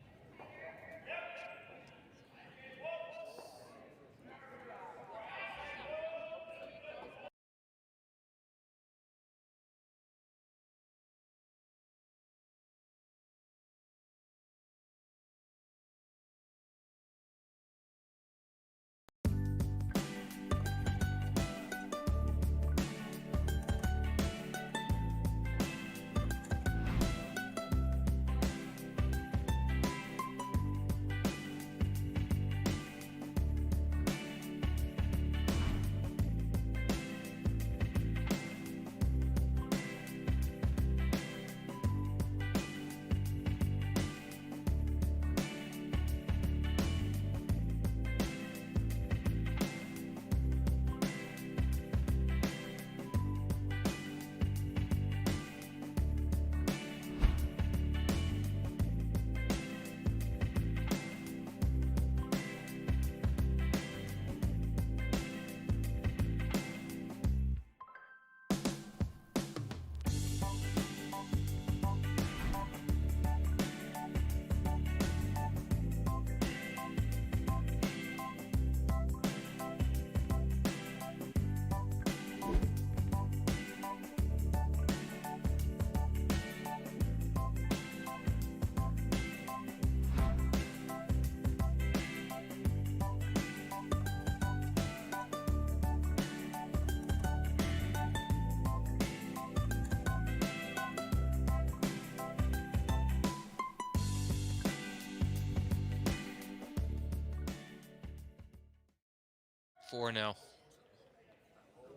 Four now.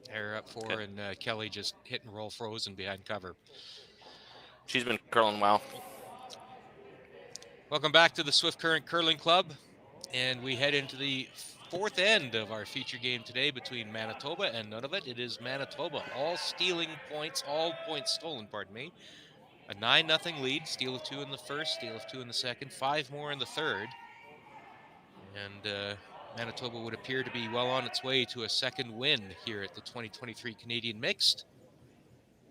They're up 4, okay. And Kelly just hit and roll frozen behind cover. She's been curling well. Welcome back to the Swift Current Curling Club. And we head into the 4th end of our feature game today between Manitoba and Nunavut. It is Manitoba, all stealing points, all points stolen, pardon me. A 9-0 lead, steal of 2 in the first, steal of 2 in the second, 5 more in the third. And Manitoba would appear to be well on its way to a second win here at the 2023 Canadian Mixed.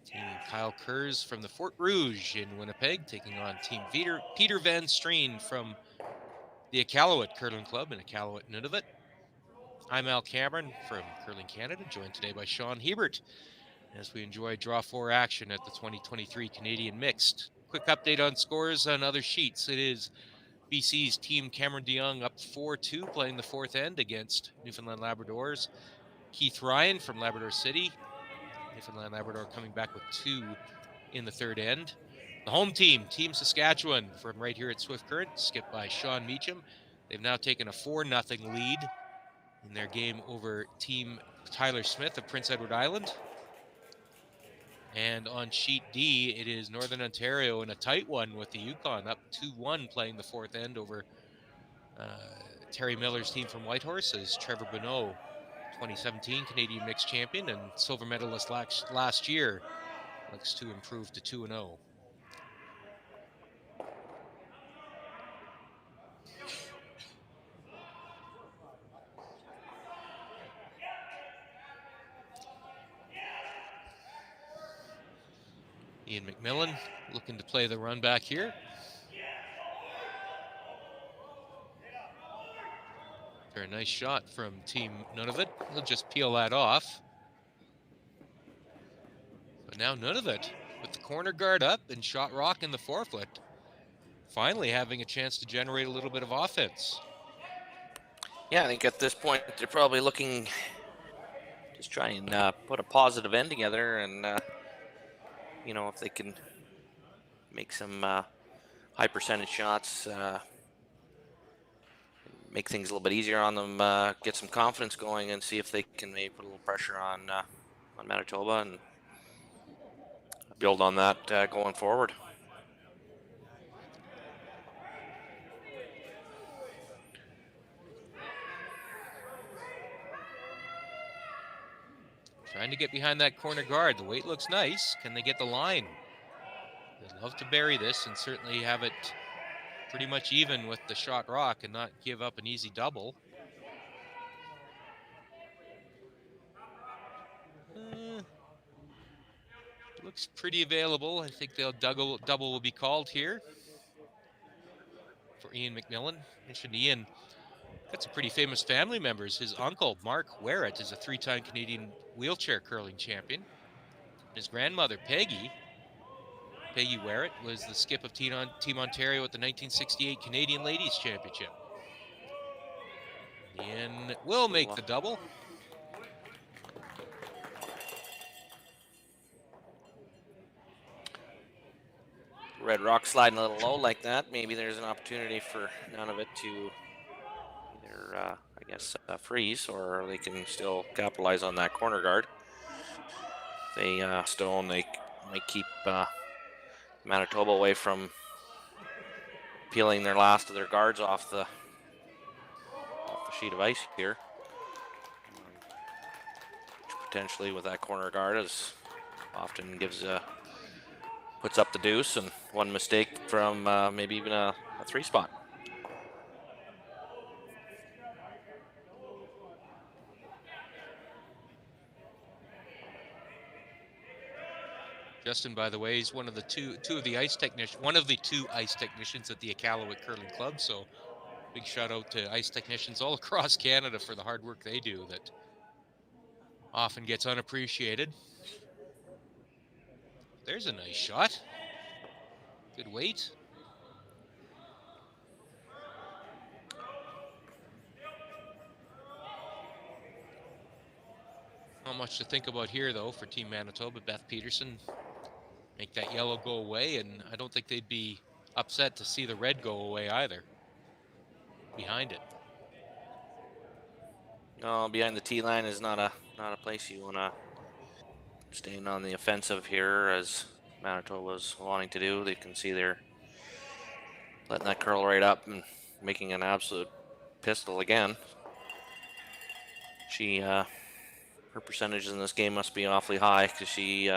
Team Kyle Kurz from the Fort Rouge in Winnipeg, taking on Team Peter Van Strien from the Iqaliut Curling Club in Iqaliut, Nunavut. I'm Al Cameron from Curling Canada, joined today by Sean Hebert as we enjoy Draw 4 action at the 2023 Canadian Mixed. Quick update on scores on other sheets. It is BC's team Cameron DeYoung up 4-2, playing the 4th end against Newfoundland Labradors. Keith Ryan from Labrador City. Newfoundland Labrador coming back with 2 in the 3rd end. The home team, Team Saskatchewan, from right here at Swift Current, skipped by Sean Meacham. They've now taken a 4-0 lead in their game over Team Tyler Smith of Prince Edward Island. And on sheet D, it is Northern Ontario in a tight one with the Yukon up 2-1, playing the 4th end over Terry Miller's team from Whitehorse as Trevor Bonneau, 2017 Canadian mixed champion and silver medalist last year, looks to improve to 2-0. Ian McMillan looking to play the run back here. Very nice shot from Team Nunavut. He'll just peel that off. But now Nunavut with the corner guard up and shot rock in the forefoot, finally having a chance to generate a little bit of offense. Yeah, I think at this point they're probably looking just try and put a positive end together, and you know, if they can make some high percentage shots, make things a little bit easier on them, get some confidence going, and see if they can maybe put a little pressure on Manitoba and build on that going forward. Trying to get behind that corner guard. The weight looks nice. Can they get the line? They'd love to bury this and certainly have it pretty much even with the shot rock and not give up an easy double. Looks pretty available. I think they'll double will be called here for Ian McMillan. Mentioned Ian got some pretty famous family members. His uncle, Mark Werrett, is a 3-time Canadian wheelchair curling champion. His grandmother, Peggy Werrett, was the skip of Team Ontario at the 1968 Canadian Ladies Championship. Ian will make the double. Red rock sliding a little low like that. Maybe there's an opportunity for Nunavut to either, I guess, freeze, or they can still capitalize on that corner guard. They stone, they might keep Manitoba away from peeling their last of their guards off the sheet of ice here. Potentially with that corner guard is often puts up the deuce, and one mistake from maybe even a 3-spot. Justin, by the way, is one of the two ice technicians at the Iqaliut Curling Club. So big shout out to ice technicians all across Canada for the hard work they do that often gets unappreciated. There's a nice shot. Good weight. Not much to think about here, though, for Team Manitoba. Beth Peterson make that yellow go away, and I don't think they'd be upset to see the red go away either. Behind it. No, behind the T line is not a place you want to staying on the offensive here, as Manitoba's wanting to do. They can see they're letting that curl right up and making an absolute pistol again. Her percentages in this game must be awfully high, because she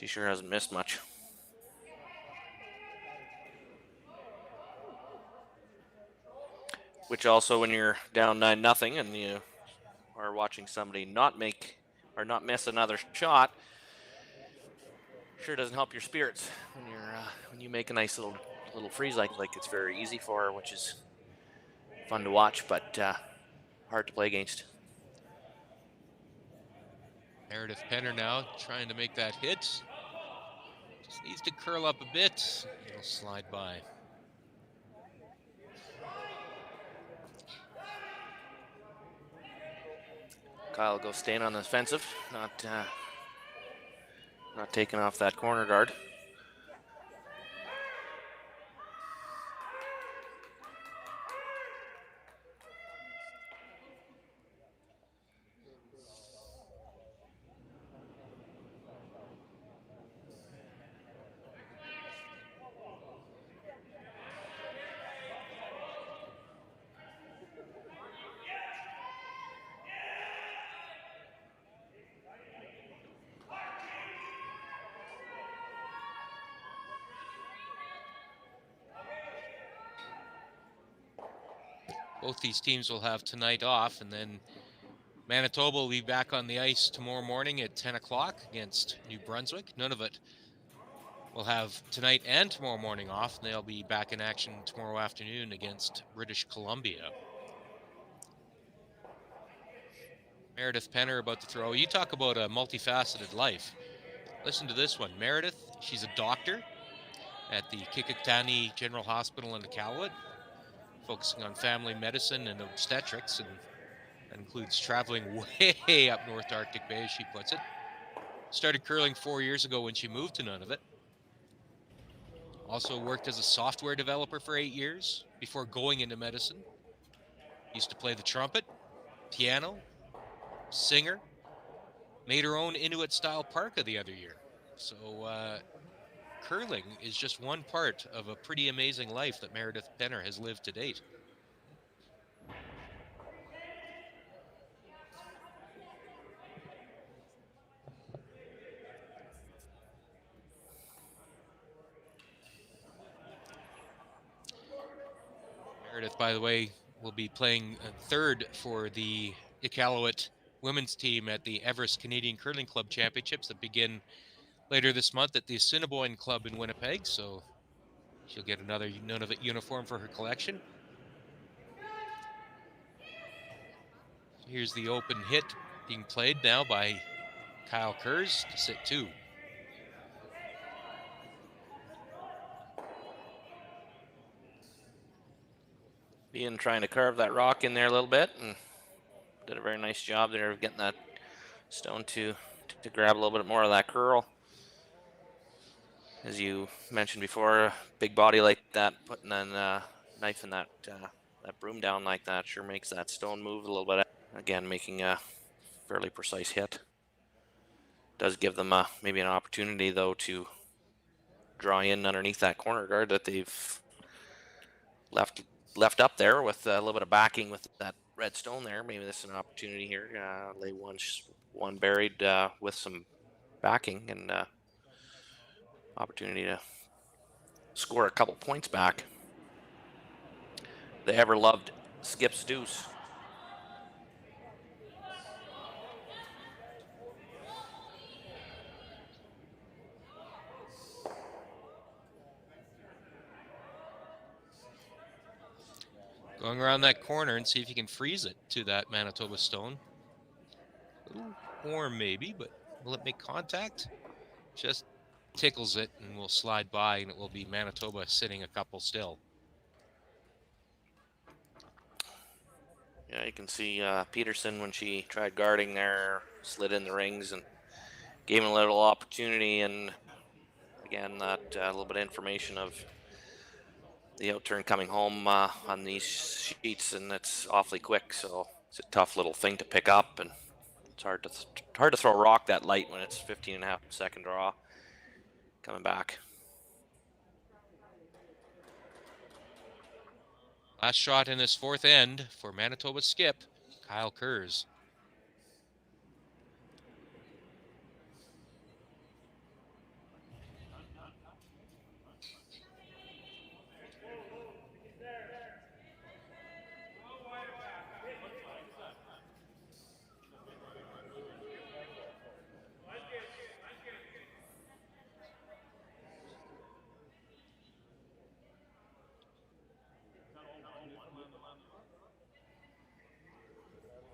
sure hasn't missed much. Which also, when you're down 9-0 and you are watching somebody not miss another shot, sure doesn't help your spirits when you make a nice little freeze like it's very easy for her, which is fun to watch, but hard to play against. Meredith Penner now trying to make that hit. Just needs to curl up a bit. It'll slide by. Kyle goes staying on the offensive, not taking off that corner guard. both these teams will have tonight off, and then Manitoba will be back on the ice tomorrow morning at 10 o'clock against New Brunswick. Nunavut will have tonight and tomorrow morning off, and they'll be back in action tomorrow afternoon against British Columbia. Meredith Penner about to throw. You talk about a multifaceted life. Listen to this one. Meredith, she's a doctor at the Kikitani General Hospital in Iqaliut, focusing on family medicine and obstetrics, and that includes traveling way up North Arctic Bay, as she puts it. Started curling 4 years ago when she moved to Nunavut. Also worked as a software developer for 8 years before going into medicine. Used to play the trumpet, piano, singer. Made her own Inuit-style parka the other year. So curling is just one part of a pretty amazing life that Meredith Penner has lived to date. Meredith, by the way, will be playing third for the Iqaluit women's team at the Everest Canadian Curling Club Championships that begin later this month at the Assiniboine Club in Winnipeg, so she'll get another Nunavut uniform for her collection. Here's the open hit being played now by Kyle Kurz to sit 2. Being trying to carve that rock in there a little bit, and did a very nice job there of getting that stone to grab a little bit more of that curl. As you mentioned before, a big body like that, putting a knife in that broom down like that sure makes that stone move a little bit. Again, making a fairly precise hit. Does give them maybe an opportunity though to draw in underneath that corner guard that they've left up there with a little bit of backing with that red stone there. Maybe this is an opportunity here. Lay one buried with some backing, and opportunity to score a couple points back. The ever-loved Skip's Deuce. Going around that corner and see if you can freeze it to that Manitoba stone. A little warm maybe, but will it make contact? Just tickles it and will slide by, and it will be Manitoba sitting a couple still. Yeah, you can see Peterson, when she tried guarding there, slid in the rings and gave him a little opportunity. And again, that little bit of information of the outturn coming home on these sheets, and it's awfully quick, so it's a tough little thing to pick up, and it's hard to throw a rock that light when it's 15.5 second draw coming back. Last shot in this fourth end for Manitoba skip, Kyle Kurz.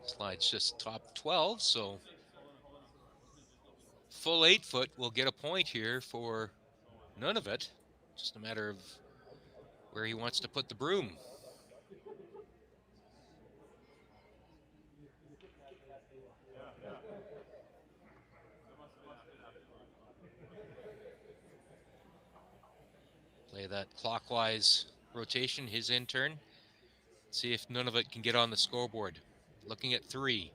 Slides just top 12, so full 8 foot will get a point here for Nunavut. Just a matter of where he wants to put the broom. Play that clockwise rotation, his in turn. See if Nunavut can get on the scoreboard. Looking at 3.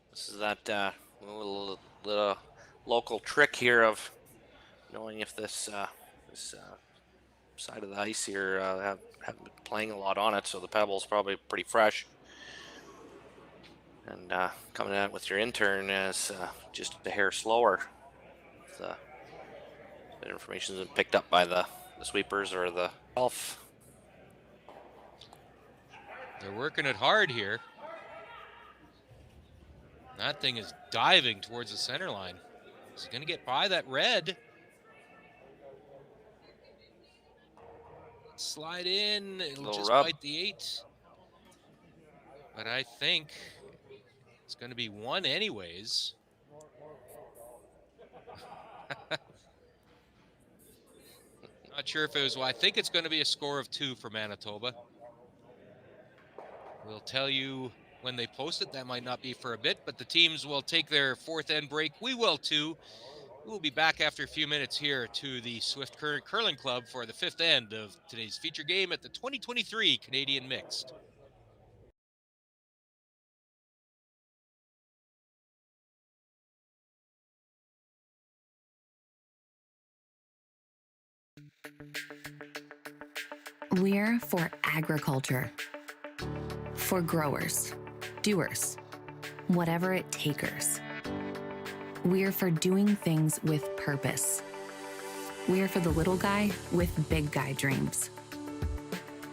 This is that little local trick here of knowing if this side of the ice here haven't been playing a lot on it, so the pebble's probably pretty fresh. And coming out with your intern is just a hair slower. The information has been picked up by the sweepers or the elf. They're working it hard here. That thing is diving towards the center line. Is he going to get by that red? Slide in. It'll just bite the 8. But I think it's going to be 1 anyways. Not sure if it was. Well, I think it's going to be a score of 2 for Manitoba. We'll tell you when they post it. That might not be for a bit, but the teams will take their 4th end break. We will too. We'll be back after a few minutes here to the Swift Current Curling Club for the 5th end of today's feature game at the 2023 Canadian Mixed. We're for agriculture. For growers, doers, whatever it takers. We're for doing things with purpose. We're for the little guy with big guy dreams.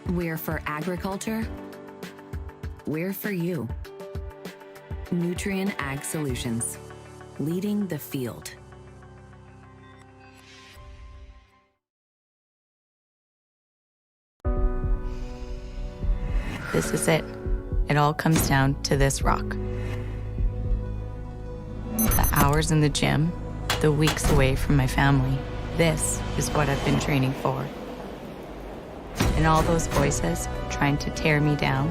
We're for agriculture. We're for you. Nutrien Ag Solutions, leading the field. This is it. It all comes down to this rock. The hours in the gym, the weeks away from my family. This is what I've been training for. And all those voices trying to tear me down,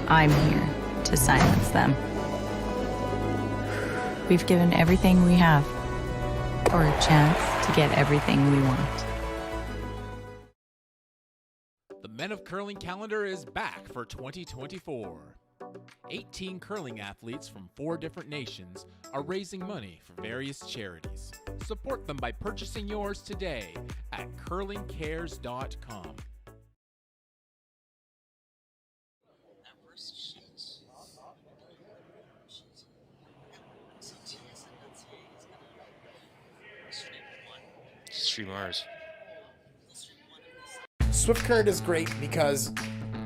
I'm here to silence them. We've given everything we have for a chance to get everything we want. The Men of Curling calendar is back for 2024. 18 curling athletes from 4 different nations are raising money for various charities. Support them by purchasing yours today at curlingcares.com. Streamers. Swift Current is great because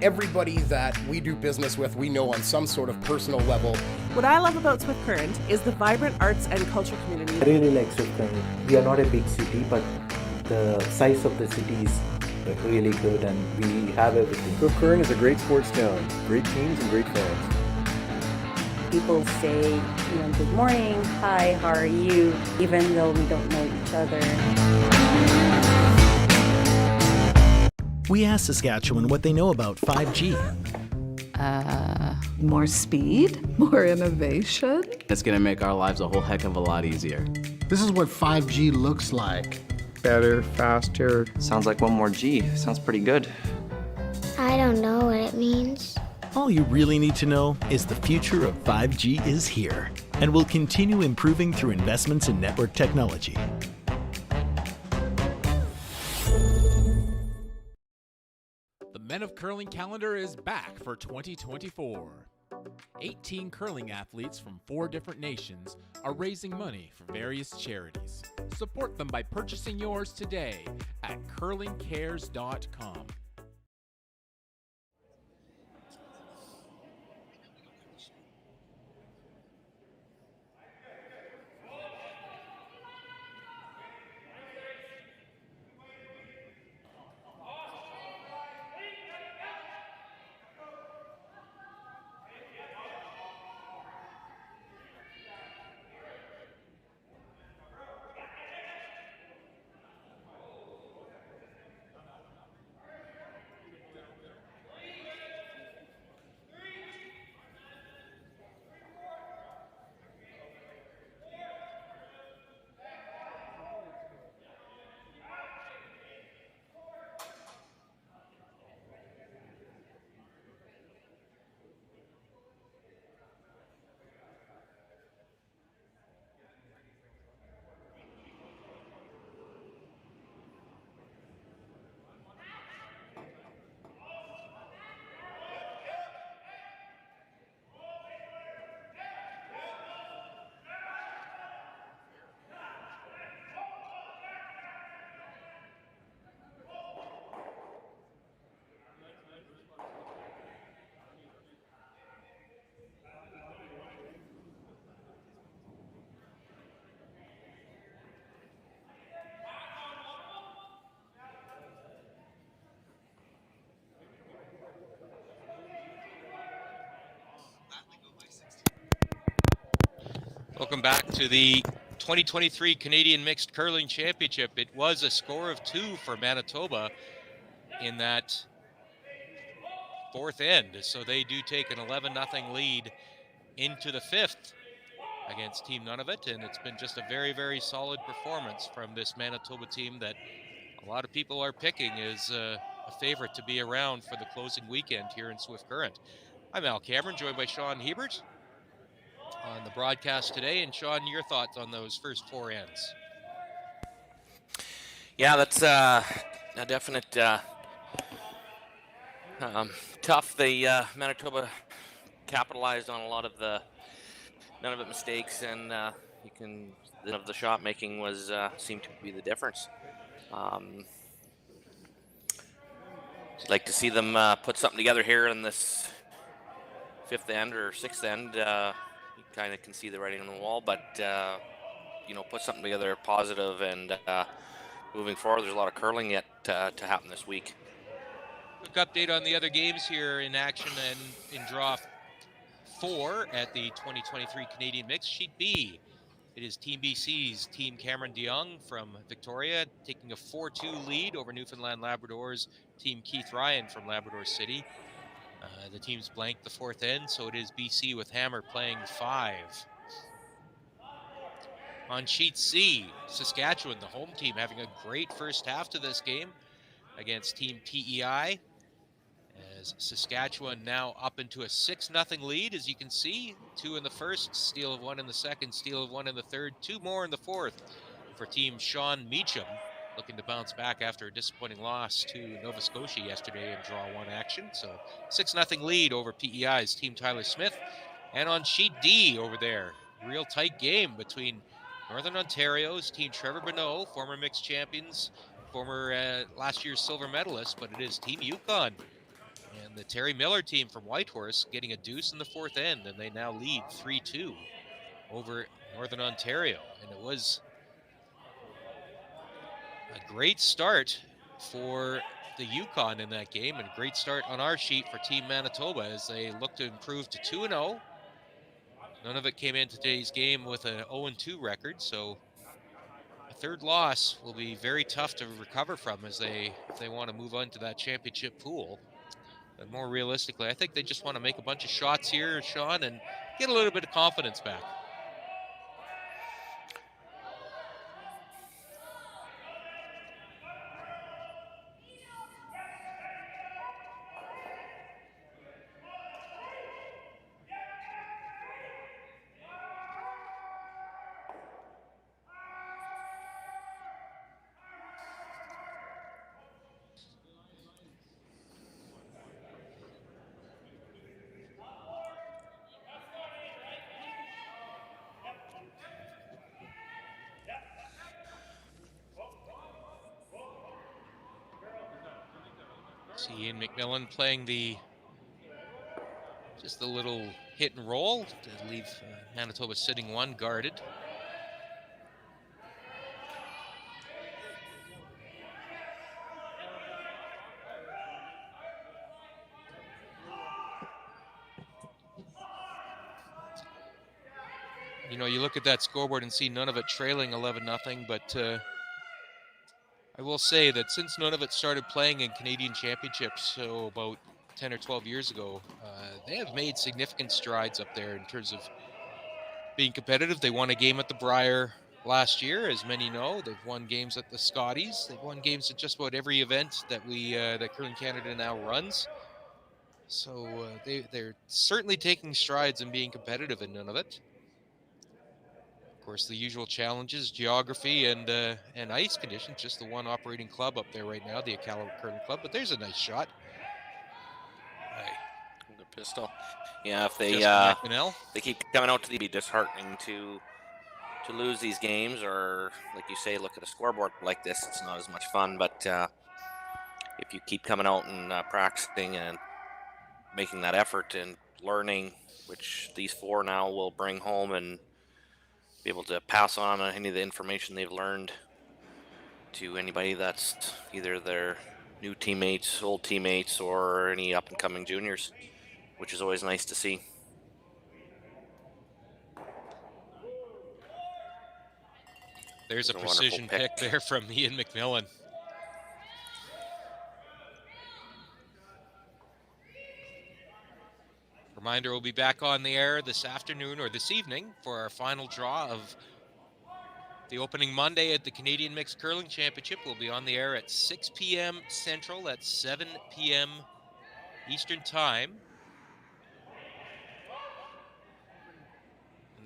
everybody that we do business with, we know on some sort of personal level. What I love about Swift Current is the vibrant arts and culture community. I really like Swift Current. We are not a big city, but the size of the city is really good and we have everything. Swift Current is a great sports town, great teams and great fans. People say, good morning, hi, how are you, even though we don't know each other. We asked Saskatchewan what they know about 5G. More speed, more innovation. It's going to make our lives a whole heck of a lot easier. This is what 5G looks like. Better, faster. Sounds like 1 more G. Sounds pretty good. I don't know what it means. All you really need to know is the future of 5G is here and will continue improving through investments in network technology. The Men of Curling calendar is back for 2024. 18 curling athletes from 4 different nations are raising money for various charities. Support them by purchasing yours today at curlingcares.com. Welcome back to the 2023 Canadian Mixed Curling Championship. It was a score of 2 for Manitoba in that fourth end, so they do take an 11-0 lead into the fifth against Team Nunavut, and it's been just a very, very solid performance from this Manitoba team that a lot of people are picking as a favorite to be around for the closing weekend here in Swift Current. I'm Al Cameron, joined by Sean Hebert on the broadcast today. And Sean, your thoughts on those first 4 ends? Yeah, that's a definite tough. The Manitoba capitalized on a lot of the Nunavut mistakes, and the shot making was seemed to be the difference. I'd like to see them put something together here in this fifth end or sixth end. You kind of can see the writing on the wall, but put something together positive, and moving forward, there's a lot of curling yet to happen this week. Quick update on the other games here in action and in draw 4 at the 2023 Canadian Mixed Sheet B. It is Team BC's Team Cameron DeYoung from Victoria taking a 4-2 lead over Newfoundland Labrador's Team Keith Ryan from Labrador City. The teams blanked the fourth end, so it is BC with Hammer playing 5. On Sheet C, Saskatchewan, the home team, having a great first half to this game against Team PEI. As Saskatchewan now up into a 6-0 lead, as you can see. 2 in the first, steal of 1 in the second, steal of 1 in the third, 2 more in the fourth for Team Sean Meacham, looking to bounce back after a disappointing loss to Nova Scotia yesterday in draw 1 action. So 6-0 lead over PEI's Team Tyler Smith. And on Sheet D over there, real tight game between Northern Ontario's Team Trevor Bonneau, former mixed champions, former last year's silver medalist, but it is Team Yukon and the Terry Miller team from Whitehorse getting a deuce in the fourth end, and they now lead 3-2 over Northern Ontario. And it was a great start for the Yukon in that game, and a great start on our sheet for Team Manitoba as they look to improve to 2-0. None of it came into today's game with an 0-2 record, so a third loss will be very tough to recover from if they want to move on to that championship pool. But more realistically, I think they just want to make a bunch of shots here, Sean, and get a little bit of confidence back. See Ian McMillan playing just the little hit and roll to leave Manitoba sitting 1 guarded. You look at that scoreboard and see Nunavut trailing 11-0, but I will say that since Nunavut started playing in Canadian Championships, so about 10 or 12 years ago, they have made significant strides up there in terms of being competitive. They won a game at the Brier last year, as many know. They've won games at the Scotties. They've won games at just about every event that that Curling Canada now runs. So they're certainly taking strides in being competitive in Nunavut. Of course, the usual challenges, geography and ice conditions. Just the one operating club up there right now, the Iqaliut Curling Club. But there's a nice shot. The pistol. Yeah, if they keep coming out to be disheartening to lose these games, or like you say, look at a scoreboard like this, it's not as much fun. But if you keep coming out and practicing and making that effort and learning, which these 4 now will bring home and be able to pass on any of the information they've learned to anybody that's either their new teammates, old teammates, or any up-and-coming juniors, which is always nice to see. There's a That's a wonderful precision pick there from Ian McMillan. Reminder, we'll be back on the air this afternoon or this evening for our final draw of the opening Monday at the Canadian Mixed Curling Championship. We'll be on the air at 6 p.m. Central. That's 7 p.m. Eastern Time.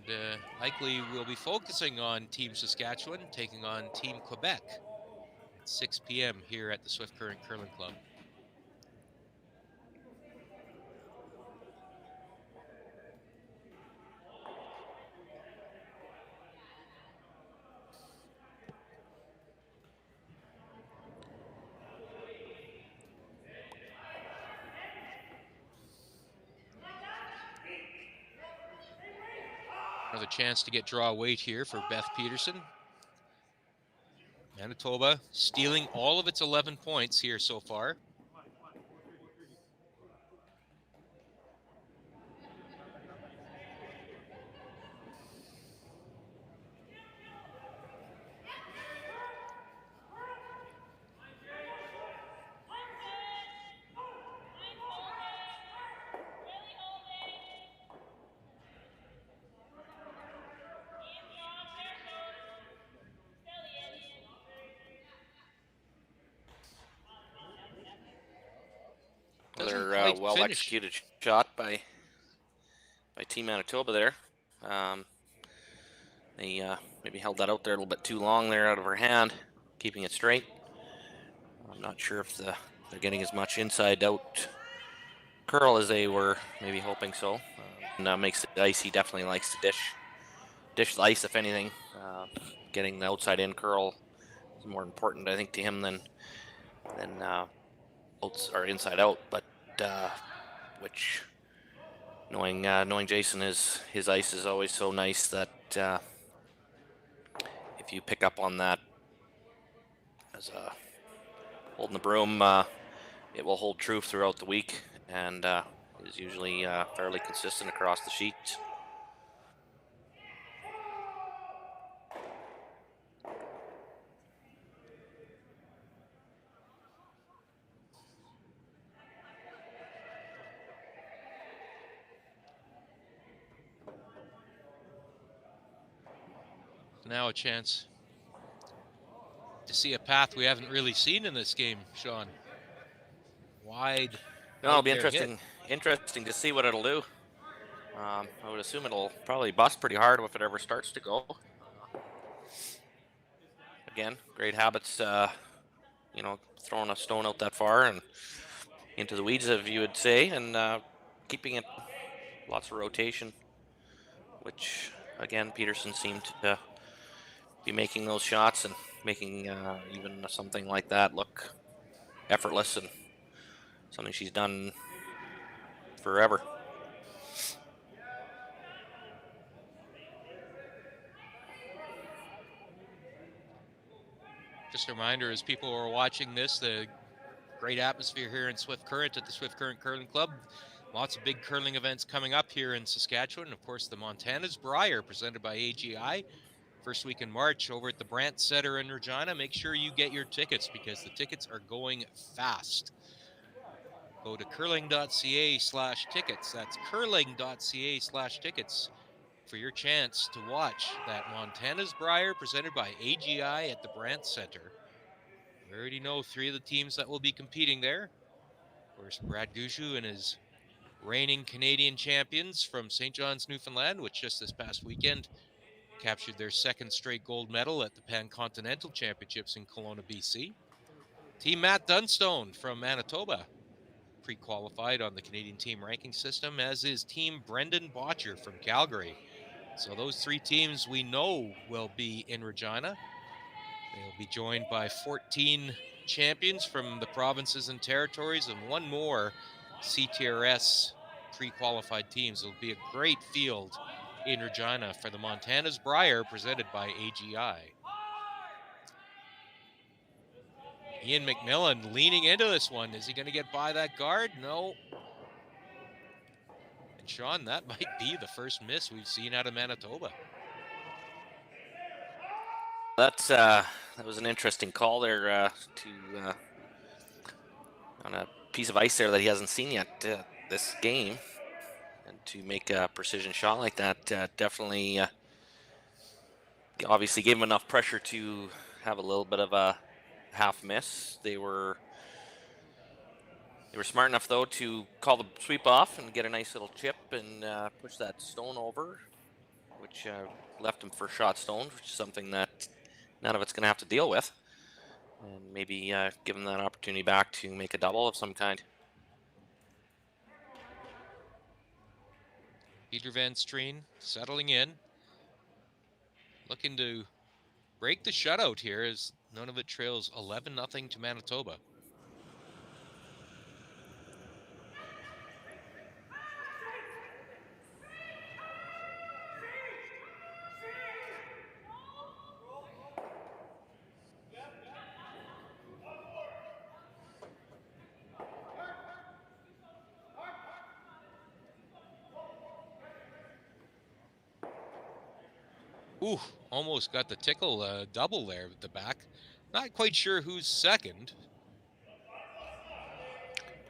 And likely we'll be focusing on Team Saskatchewan taking on Team Quebec at 6 p.m. here at the Swift Current Curling Club. Another chance to get draw weight here for Beth Peterson. Manitoba stealing all of its 11 points here so far. Another well-executed shot by Team Manitoba there. They maybe held that out there a little bit too long there out of her hand, keeping it straight. I'm not sure if they're getting as much inside-out curl as they were maybe hoping so. And makes it ice. He definitely likes to dish the ice, if anything. Getting the outside-in curl is more important, I think, to him than or inside out, but which knowing Jason, his ice is always so nice that if you pick up on that as holding the broom, it will hold true throughout the week and is usually fairly consistent across the sheet. Now a chance to see a path we haven't really seen in this game, Sean. Wide. No, it'll be interesting to see what it'll do. I would assume it'll probably bust pretty hard if it ever starts to go. Again, great habits, throwing a stone out that far and into the weeds, if you would say, and keeping it lots of rotation, which, again, Peterson seemed to be making those shots and making even something like that look effortless and something she's done forever. Just a reminder, as people are watching this, the great atmosphere here in Swift Current at the Swift Current Curling Club. Lots of big curling events coming up here in Saskatchewan. Of course, the Montana's Brier, presented by AGI. First week in March over at the Brandt Center in Regina. Make sure you get your tickets because the tickets are going fast. Go to curling.ca/tickets. That's curling.ca/tickets for your chance to watch that Montana's Brier presented by AGI at the Brandt Center. We already know 3 of the teams that will be competing there. Of course, Brad Gushue and his reigning Canadian champions from St. John's, Newfoundland, which just this past weekend captured their 2nd straight gold medal at the Pan-Continental Championships in Kelowna, BC. Team Matt Dunstone from Manitoba pre-qualified on the Canadian team ranking system, as is Team Brendan Botcher from Calgary. So those 3 teams we know will be in Regina. They'll be joined by 14 champions from the provinces and territories and 1 more CTRS pre-qualified teams. It'll be a great field in Regina for the Montana's Brier presented by AGI. Ian McMillan leaning into this one. Is he going to get by that guard? No. And Sean, that might be the first miss we've seen out of Manitoba. That was an interesting call there on a piece of ice there that he hasn't seen yet this game, and to make a precision shot like that definitely obviously gave him enough pressure to have a little bit of a half miss. They were smart enough though to call the sweep off and get a nice little chip and push that stone over, which left him for shot stone, which is something that none of it's going to have to deal with, and maybe give him that opportunity back to make a double of some kind. Peter Van Strien settling in, looking to break the shutout here as Nunavut trails 11-0 to Manitoba. Ooh, almost got the tickle double there with the back. Not quite sure who's second.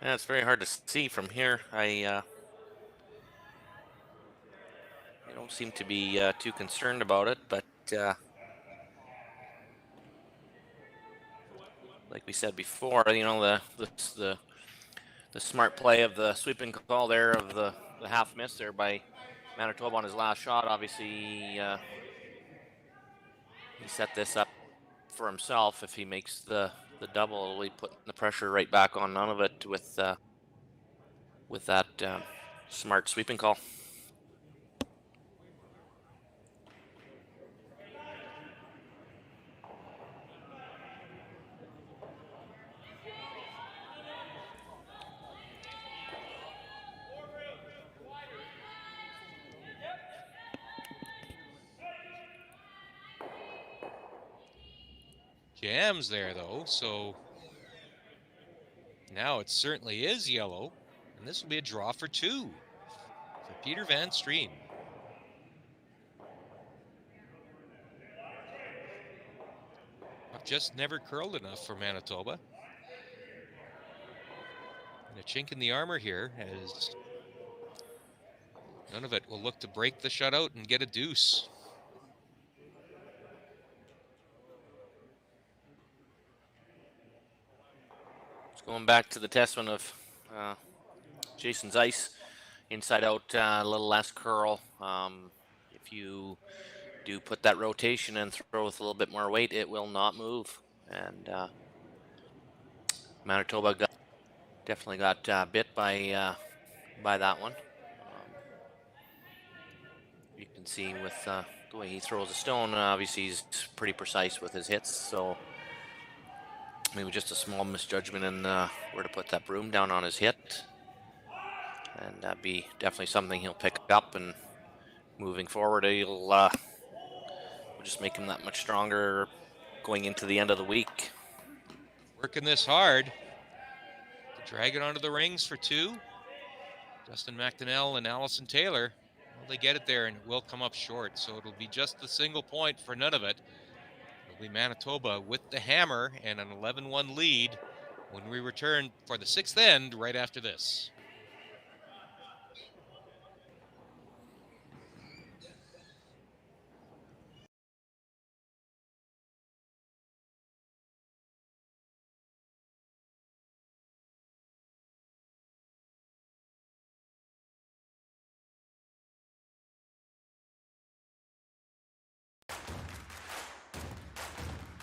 Yeah, it's very hard to see from here. I don't seem to be too concerned about it, but like we said before, you know, the smart play of the sweeping call there of the half miss there by Manitoba on his last shot. Obviously, he set this up for himself. If he makes the double, it'll be putting the pressure right back on Nunavut with that smart sweeping call. Jams there though, so now it certainly is yellow, and this will be a draw for 2 for Peter Van Strien. Just never curled enough for Manitoba. And a chink in the armor here as Nunavut will look to break the shutout and get a deuce. Going back to the test one of Jason's ice, inside out, a little less curl. If you do put that rotation and throw with a little bit more weight, it will not move. And Manitoba definitely got bit by that one. You can see with the way he throws a stone, obviously he's pretty precise with his hits, so maybe just a small misjudgment in where to put that broom down on his hit. And that'd be definitely something he'll pick up, and moving forward, we'll just make him that much stronger going into the end of the week. Working this hard to drag it onto the rings for 2. Justin McDonnell and Allison Taylor, well, they get it there, and it will come up short. So it'll be just the single point for Nunavut. It'll be Manitoba with the hammer and an 11-1 lead when we return for the 6th end right after this.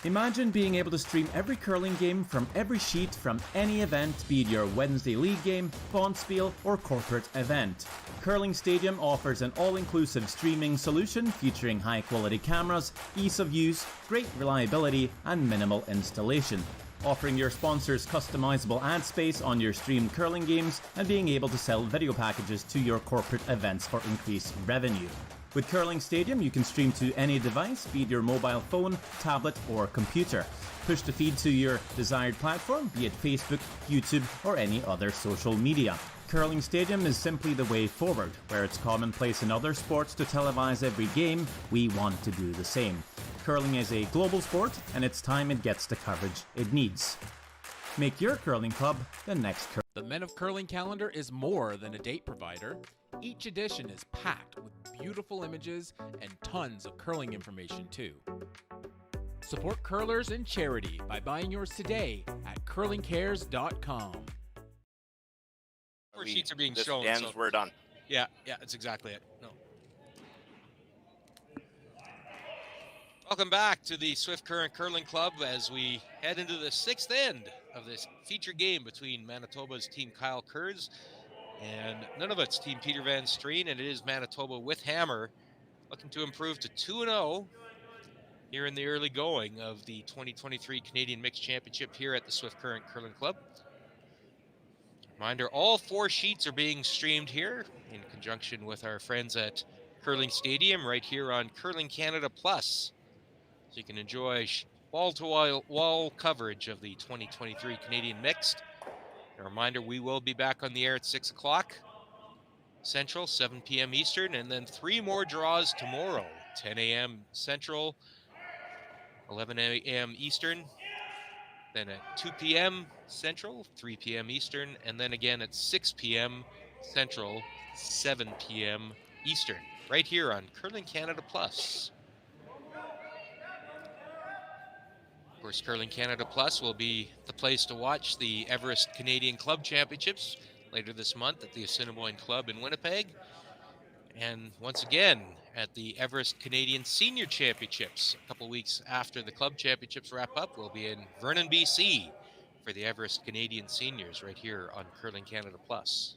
Imagine being able to stream every curling game from every sheet from any event, be it your Wednesday league game, bonspiel, or corporate event. Curling Stadium offers an all-inclusive streaming solution featuring high-quality cameras, ease of use, great reliability, and minimal installation. Offering your sponsors customizable ad space on your streamed curling games and being able to sell video packages to your corporate events for increased revenue. With Curling Stadium, you can stream to any device, be it your mobile phone, tablet, or computer. Push the feed to your desired platform, be it Facebook, YouTube, or any other social media. Curling Stadium is simply the way forward. Where it's commonplace in other sports to televise every game, we want to do the same. Curling is a global sport, and it's time it gets the coverage it needs. Make your curling club the next curling. The Men of Curling calendar is more than a date provider. Each edition is packed with beautiful images and tons of curling information too. Support curlers and charity by buying yours today at curlingcares.com. Four sheets are being this shown. ends, So we're done. yeah, that's exactly it. No. Welcome back to the Swift Current Curling Club as we head into the sixth end of this feature game between Manitoba's team Kyle Kurz and Nunavut's team Peter Van Strien, and it is Manitoba with Hammer looking to improve to 2-0 here in the early going of the 2023 Canadian Mixed Championship here at the Swift Current Curling Club. Reminder, all four sheets are being streamed here in conjunction with our friends at Curling Stadium right here on Curling Canada Plus. So you can enjoy wall-to-wall coverage of the 2023 Canadian Mixed. A reminder, we will be back on the air at 6 o'clock Central, 7 p.m. Eastern, and then 3 more draws tomorrow, 10 a.m. Central, 11 a.m. Eastern, then at 2 p.m. Central, 3 p.m. Eastern, and then again at 6 p.m. Central, 7 p.m. Eastern, right here on Curling Canada Plus. Of course, Curling Canada Plus will be the place to watch the Everest Canadian Club Championships later this month at the Assiniboine Club in Winnipeg. And once again, at the Everest Canadian Senior Championships, a couple weeks after the club championships wrap up, we'll be in Vernon, BC for the Everest Canadian Seniors right here on Curling Canada Plus.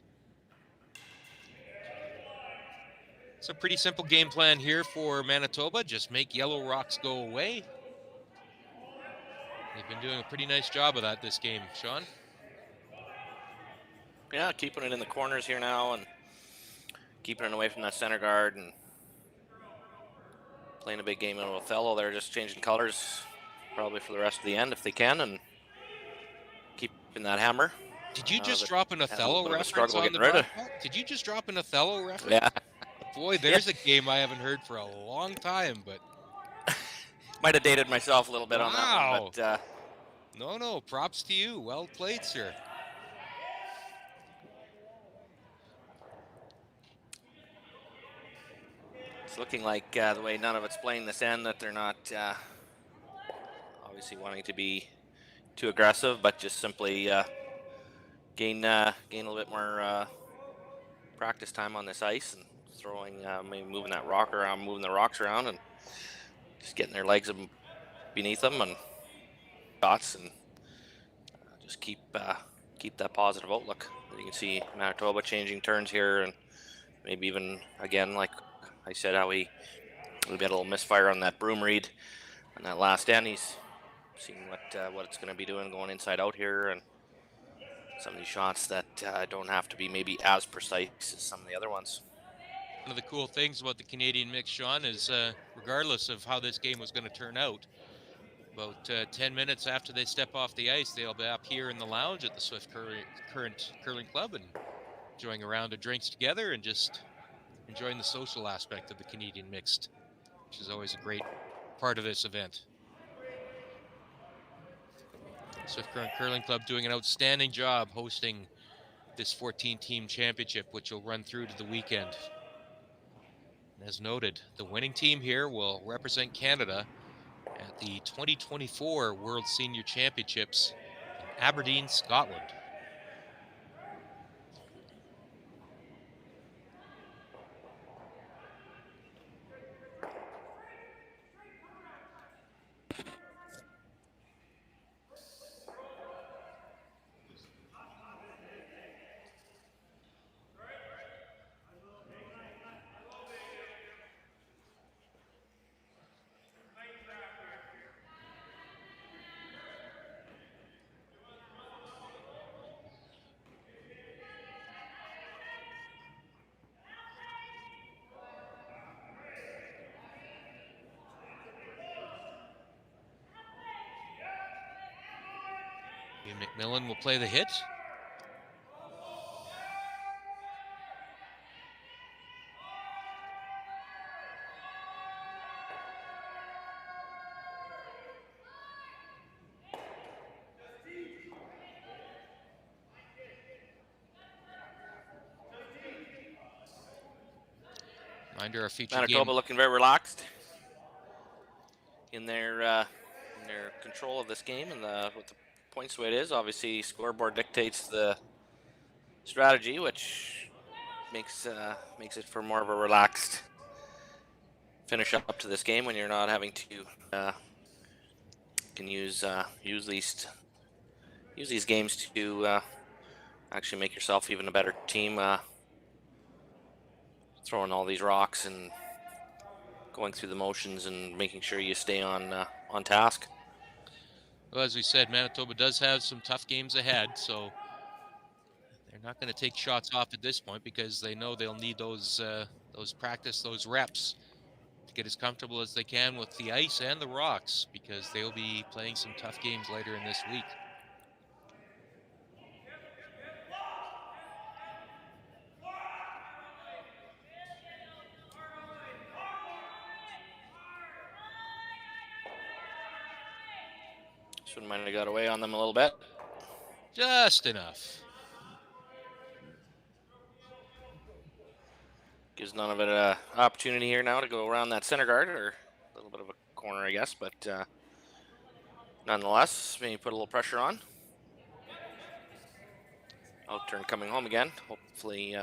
It's a pretty simple game plan here for Manitoba. Just make yellow rocks go away. They've been doing a pretty nice job of that this game, Sean. Yeah, keeping it in the corners here now and keeping it away from that center guard and playing a big game in Othello. They're just changing colors probably for the rest of the end if they can and keeping that hammer. Did you just drop an Othello reference on the broadcast? Did you just drop an Othello reference? Yeah. Boy, there's a game I haven't heard for a long time, but... Might have dated myself a little bit on that one, but... No, props to you. Well played, sir. It's looking like the way none of it's playing this end that they're not obviously wanting to be too aggressive, but just simply gain a little bit more practice time on this ice and throwing, maybe moving that rock around, moving the rocks around, and just getting their legs beneath them and shots, and just keep that positive outlook. You can see Manitoba changing turns here, and maybe even again, like I said, how we had a little misfire on that broom read on that last end. He's seeing what it's going to be doing going inside out here, and some of these shots that don't have to be maybe as precise as some of the other ones. One of the cool things about the Canadian mix, Sean, is regardless of how this game was going to turn out, about 10 minutes after they step off the ice, they'll be up here in the lounge at the Swift Current Curling Club and enjoying a round of drinks together and just enjoying the social aspect of the Canadian mixed, which is always a great part of this event. Swift Current Curling Club doing an outstanding job hosting this 14-team championship, which will run through to the weekend. As noted, the winning team here will represent Canada at the 2024 World Senior Championships in Aberdeen, Scotland. McMillan will play the hit. Reminder, our feature Manitoba game. looking very relaxed in their control of this game and with the points the way it is. Obviously, Scoreboard dictates the strategy, which makes it for more of a relaxed finish up to this game when you're not having to can use these games to actually make yourself even a better team. Throwing all these rocks and going through the motions and making sure you stay on task. Well, as we said, Manitoba does have some tough games ahead, so they're not going to take shots off at this point because they know they'll need those practice, those reps to get as comfortable as they can with the ice and the rocks, because they'll be playing some tough games later in this week. Shouldn't mind have got away on them a little bit. Just enough. Gives Nunavut an opportunity here now to go around that center guard, or a little bit of a corner, I guess, but nonetheless, maybe put a little pressure on. Outturn coming home again. Hopefully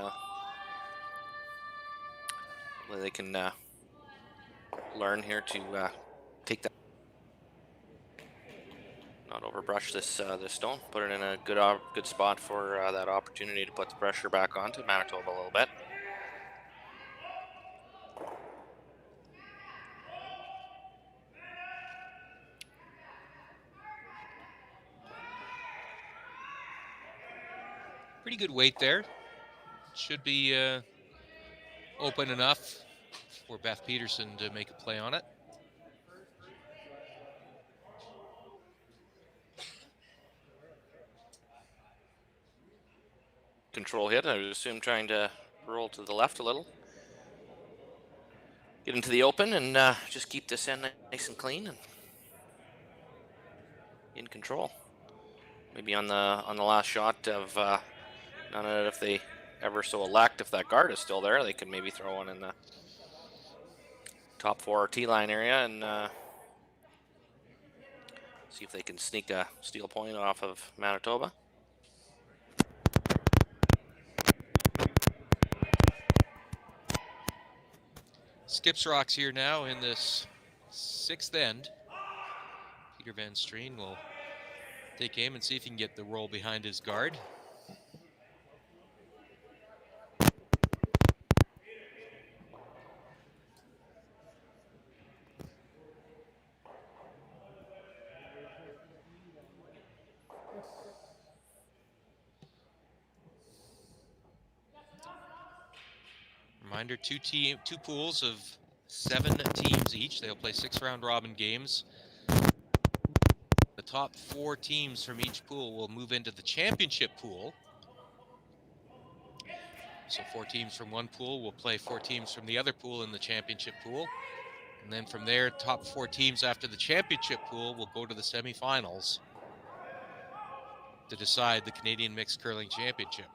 they can learn here to take that. Not overbrush this stone. Put it in a good spot for that opportunity to put the pressure back onto Manitoba a little bit. Pretty good weight there. Should be open enough for Beth Peterson to make a play on it. Control hit, I would assume, trying to roll to the left a little. Get into the open and just keep this end nice and clean and in control. Maybe on the last shot of Nunavut, if they ever so elect, if that guard is still there, they could maybe throw one in the top 4 T-line area and see if they can sneak a steal point off of Manitoba. Skips rocks here now in this 6th end. Peter Van Strien will take aim and see if he can get the roll behind his guard. Reminder, two pools of 7 teams each. They'll play 6 round robin games. The top 4 teams from each pool will move into the championship pool. So 4 teams from one pool will play 4 teams from the other pool in the championship pool. And then from there, top 4 teams after the championship pool will go to the semifinals to decide the Canadian Mixed Curling Championship.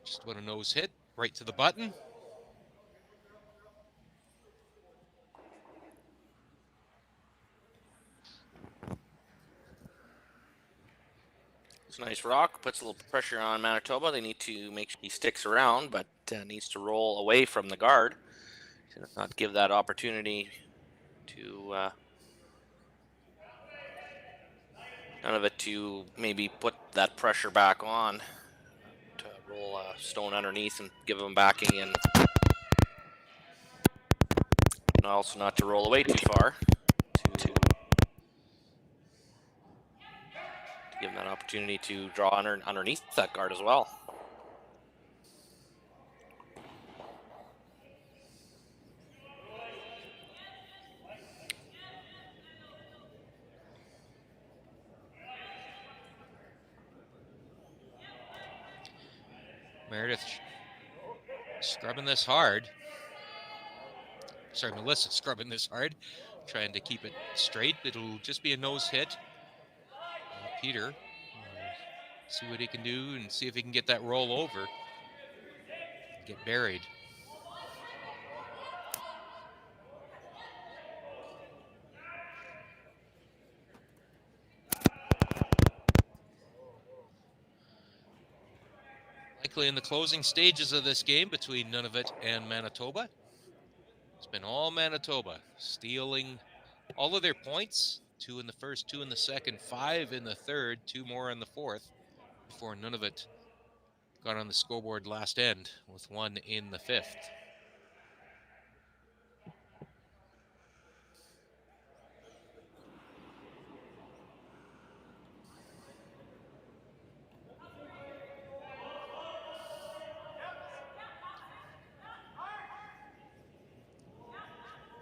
Just want a nose hit right to the button. It's a nice rock, puts a little pressure on Manitoba. They need to make sure he sticks around, but needs to roll away from the guard to not give that opportunity to Nunavut to maybe put that pressure back on. Roll a stone underneath and give them backing, and also not to roll away too far to give them that opportunity to draw underneath that guard as well. Meredith scrubbing this hard. Sorry, Melissa scrubbing this hard, trying to keep it straight. It'll just be a nose hit. Peter see what he can do and see if he can get that roll over. Get buried. Likely in the closing stages of this game between Nunavut and Manitoba. It's been all Manitoba stealing all of their points. 2 in the first, 2 in the second, 5 in the third, 2 more in the fourth before Nunavut got on the scoreboard last end with 1 in the fifth.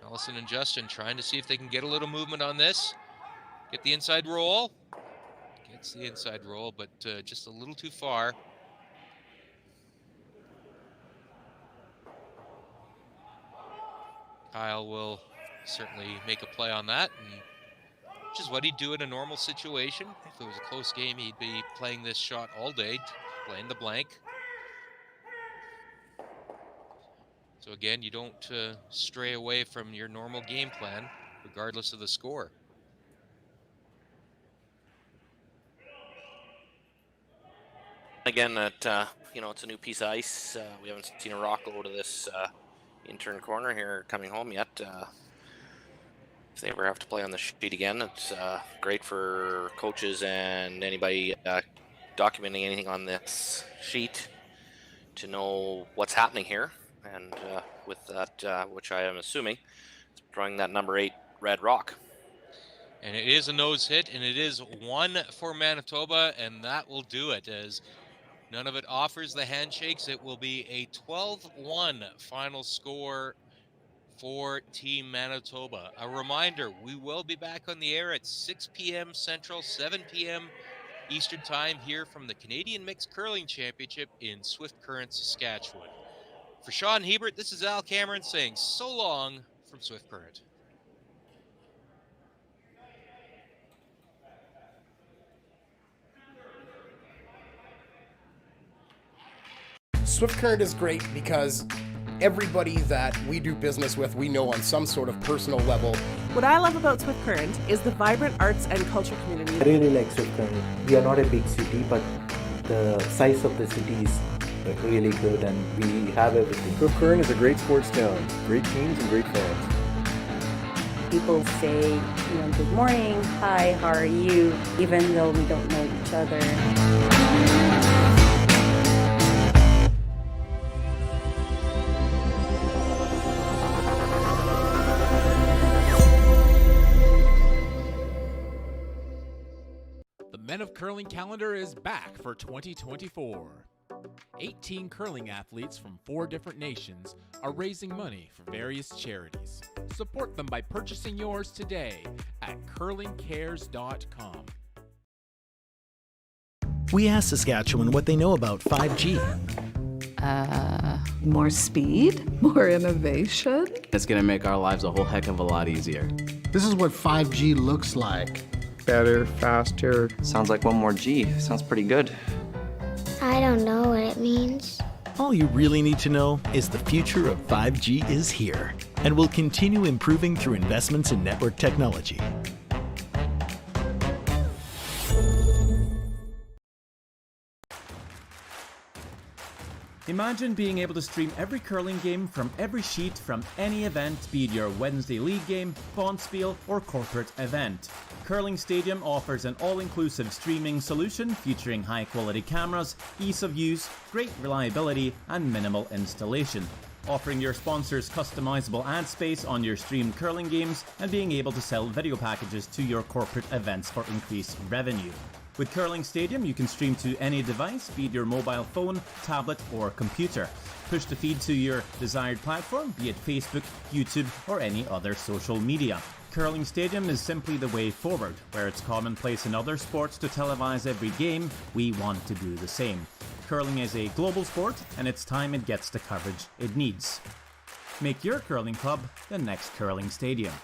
Allison and Justin trying to see if they can get a little movement on this. Get the inside roll. Gets the inside roll, but just a little too far. Kyle will certainly make a play on that, and which is what he'd do in a normal situation. If it was a close game, he'd be playing this shot all day, playing the blank. So again, you don't stray away from your normal game plan, regardless of the score. Again, it's a new piece of ice. We haven't seen a rock go to this intern corner here coming home yet. If they ever have to play on the sheet again, it's great for coaches and anybody documenting anything on this sheet to know what's happening here. And with that, which I am assuming, is throwing that number 8 red rock. And it is a nose hit, and it is 1 for Manitoba, and that will do it. As Nunavut offers the handshakes, it will be a 12-1 final score for Team Manitoba. A reminder, we will be back on the air at 6 p.m. Central, 7 p.m. Eastern Time here from the Canadian Mixed Curling Championship in Swift Current, Saskatchewan. For Sean Hebert, this is Al Cameron saying so long from Swift Current. Swift Current is great because everybody that we do business with, we know on some sort of personal level. What I love about Swift Current is the vibrant arts and culture community. I really like Swift Current. We are not a big city, but the size of the city is really good, and we have everything. Swift Current is a great sports town, great teams and great fans. People say, good morning, hi, how are you, even though we don't know each other. The Men of Curling calendar is back for 2024. 18 curling athletes from 4 different nations are raising money for various charities. Support them by purchasing yours today at curlingcares.com. We asked Saskatchewan what they know about 5G. More speed, more innovation. It's going to make our lives a whole heck of a lot easier. This is what 5G looks like. Better, faster. Sounds like one more G. Sounds pretty good. I don't know what it means. All you really need to know is the future of 5G is here and will continue improving through investments in network technology. Imagine being able to stream every curling game from every sheet from any event, be it your Wednesday league game, bonspiel, or corporate event. Curling Stadium offers an all-inclusive streaming solution featuring high-quality cameras, ease of use, great reliability, and minimal installation. Offering your sponsors customizable ad space on your streamed curling games and being able to sell video packages to your corporate events for increased revenue. With Curling Stadium, you can stream to any device, be it your mobile phone, tablet, or computer. Push the feed to your desired platform, be it Facebook, YouTube, or any other social media. Curling Stadium is simply the way forward. Where it's commonplace in other sports to televise every game, we want to do the same. Curling is a global sport, and it's time it gets the coverage it needs. Make your curling club the next Curling Stadium.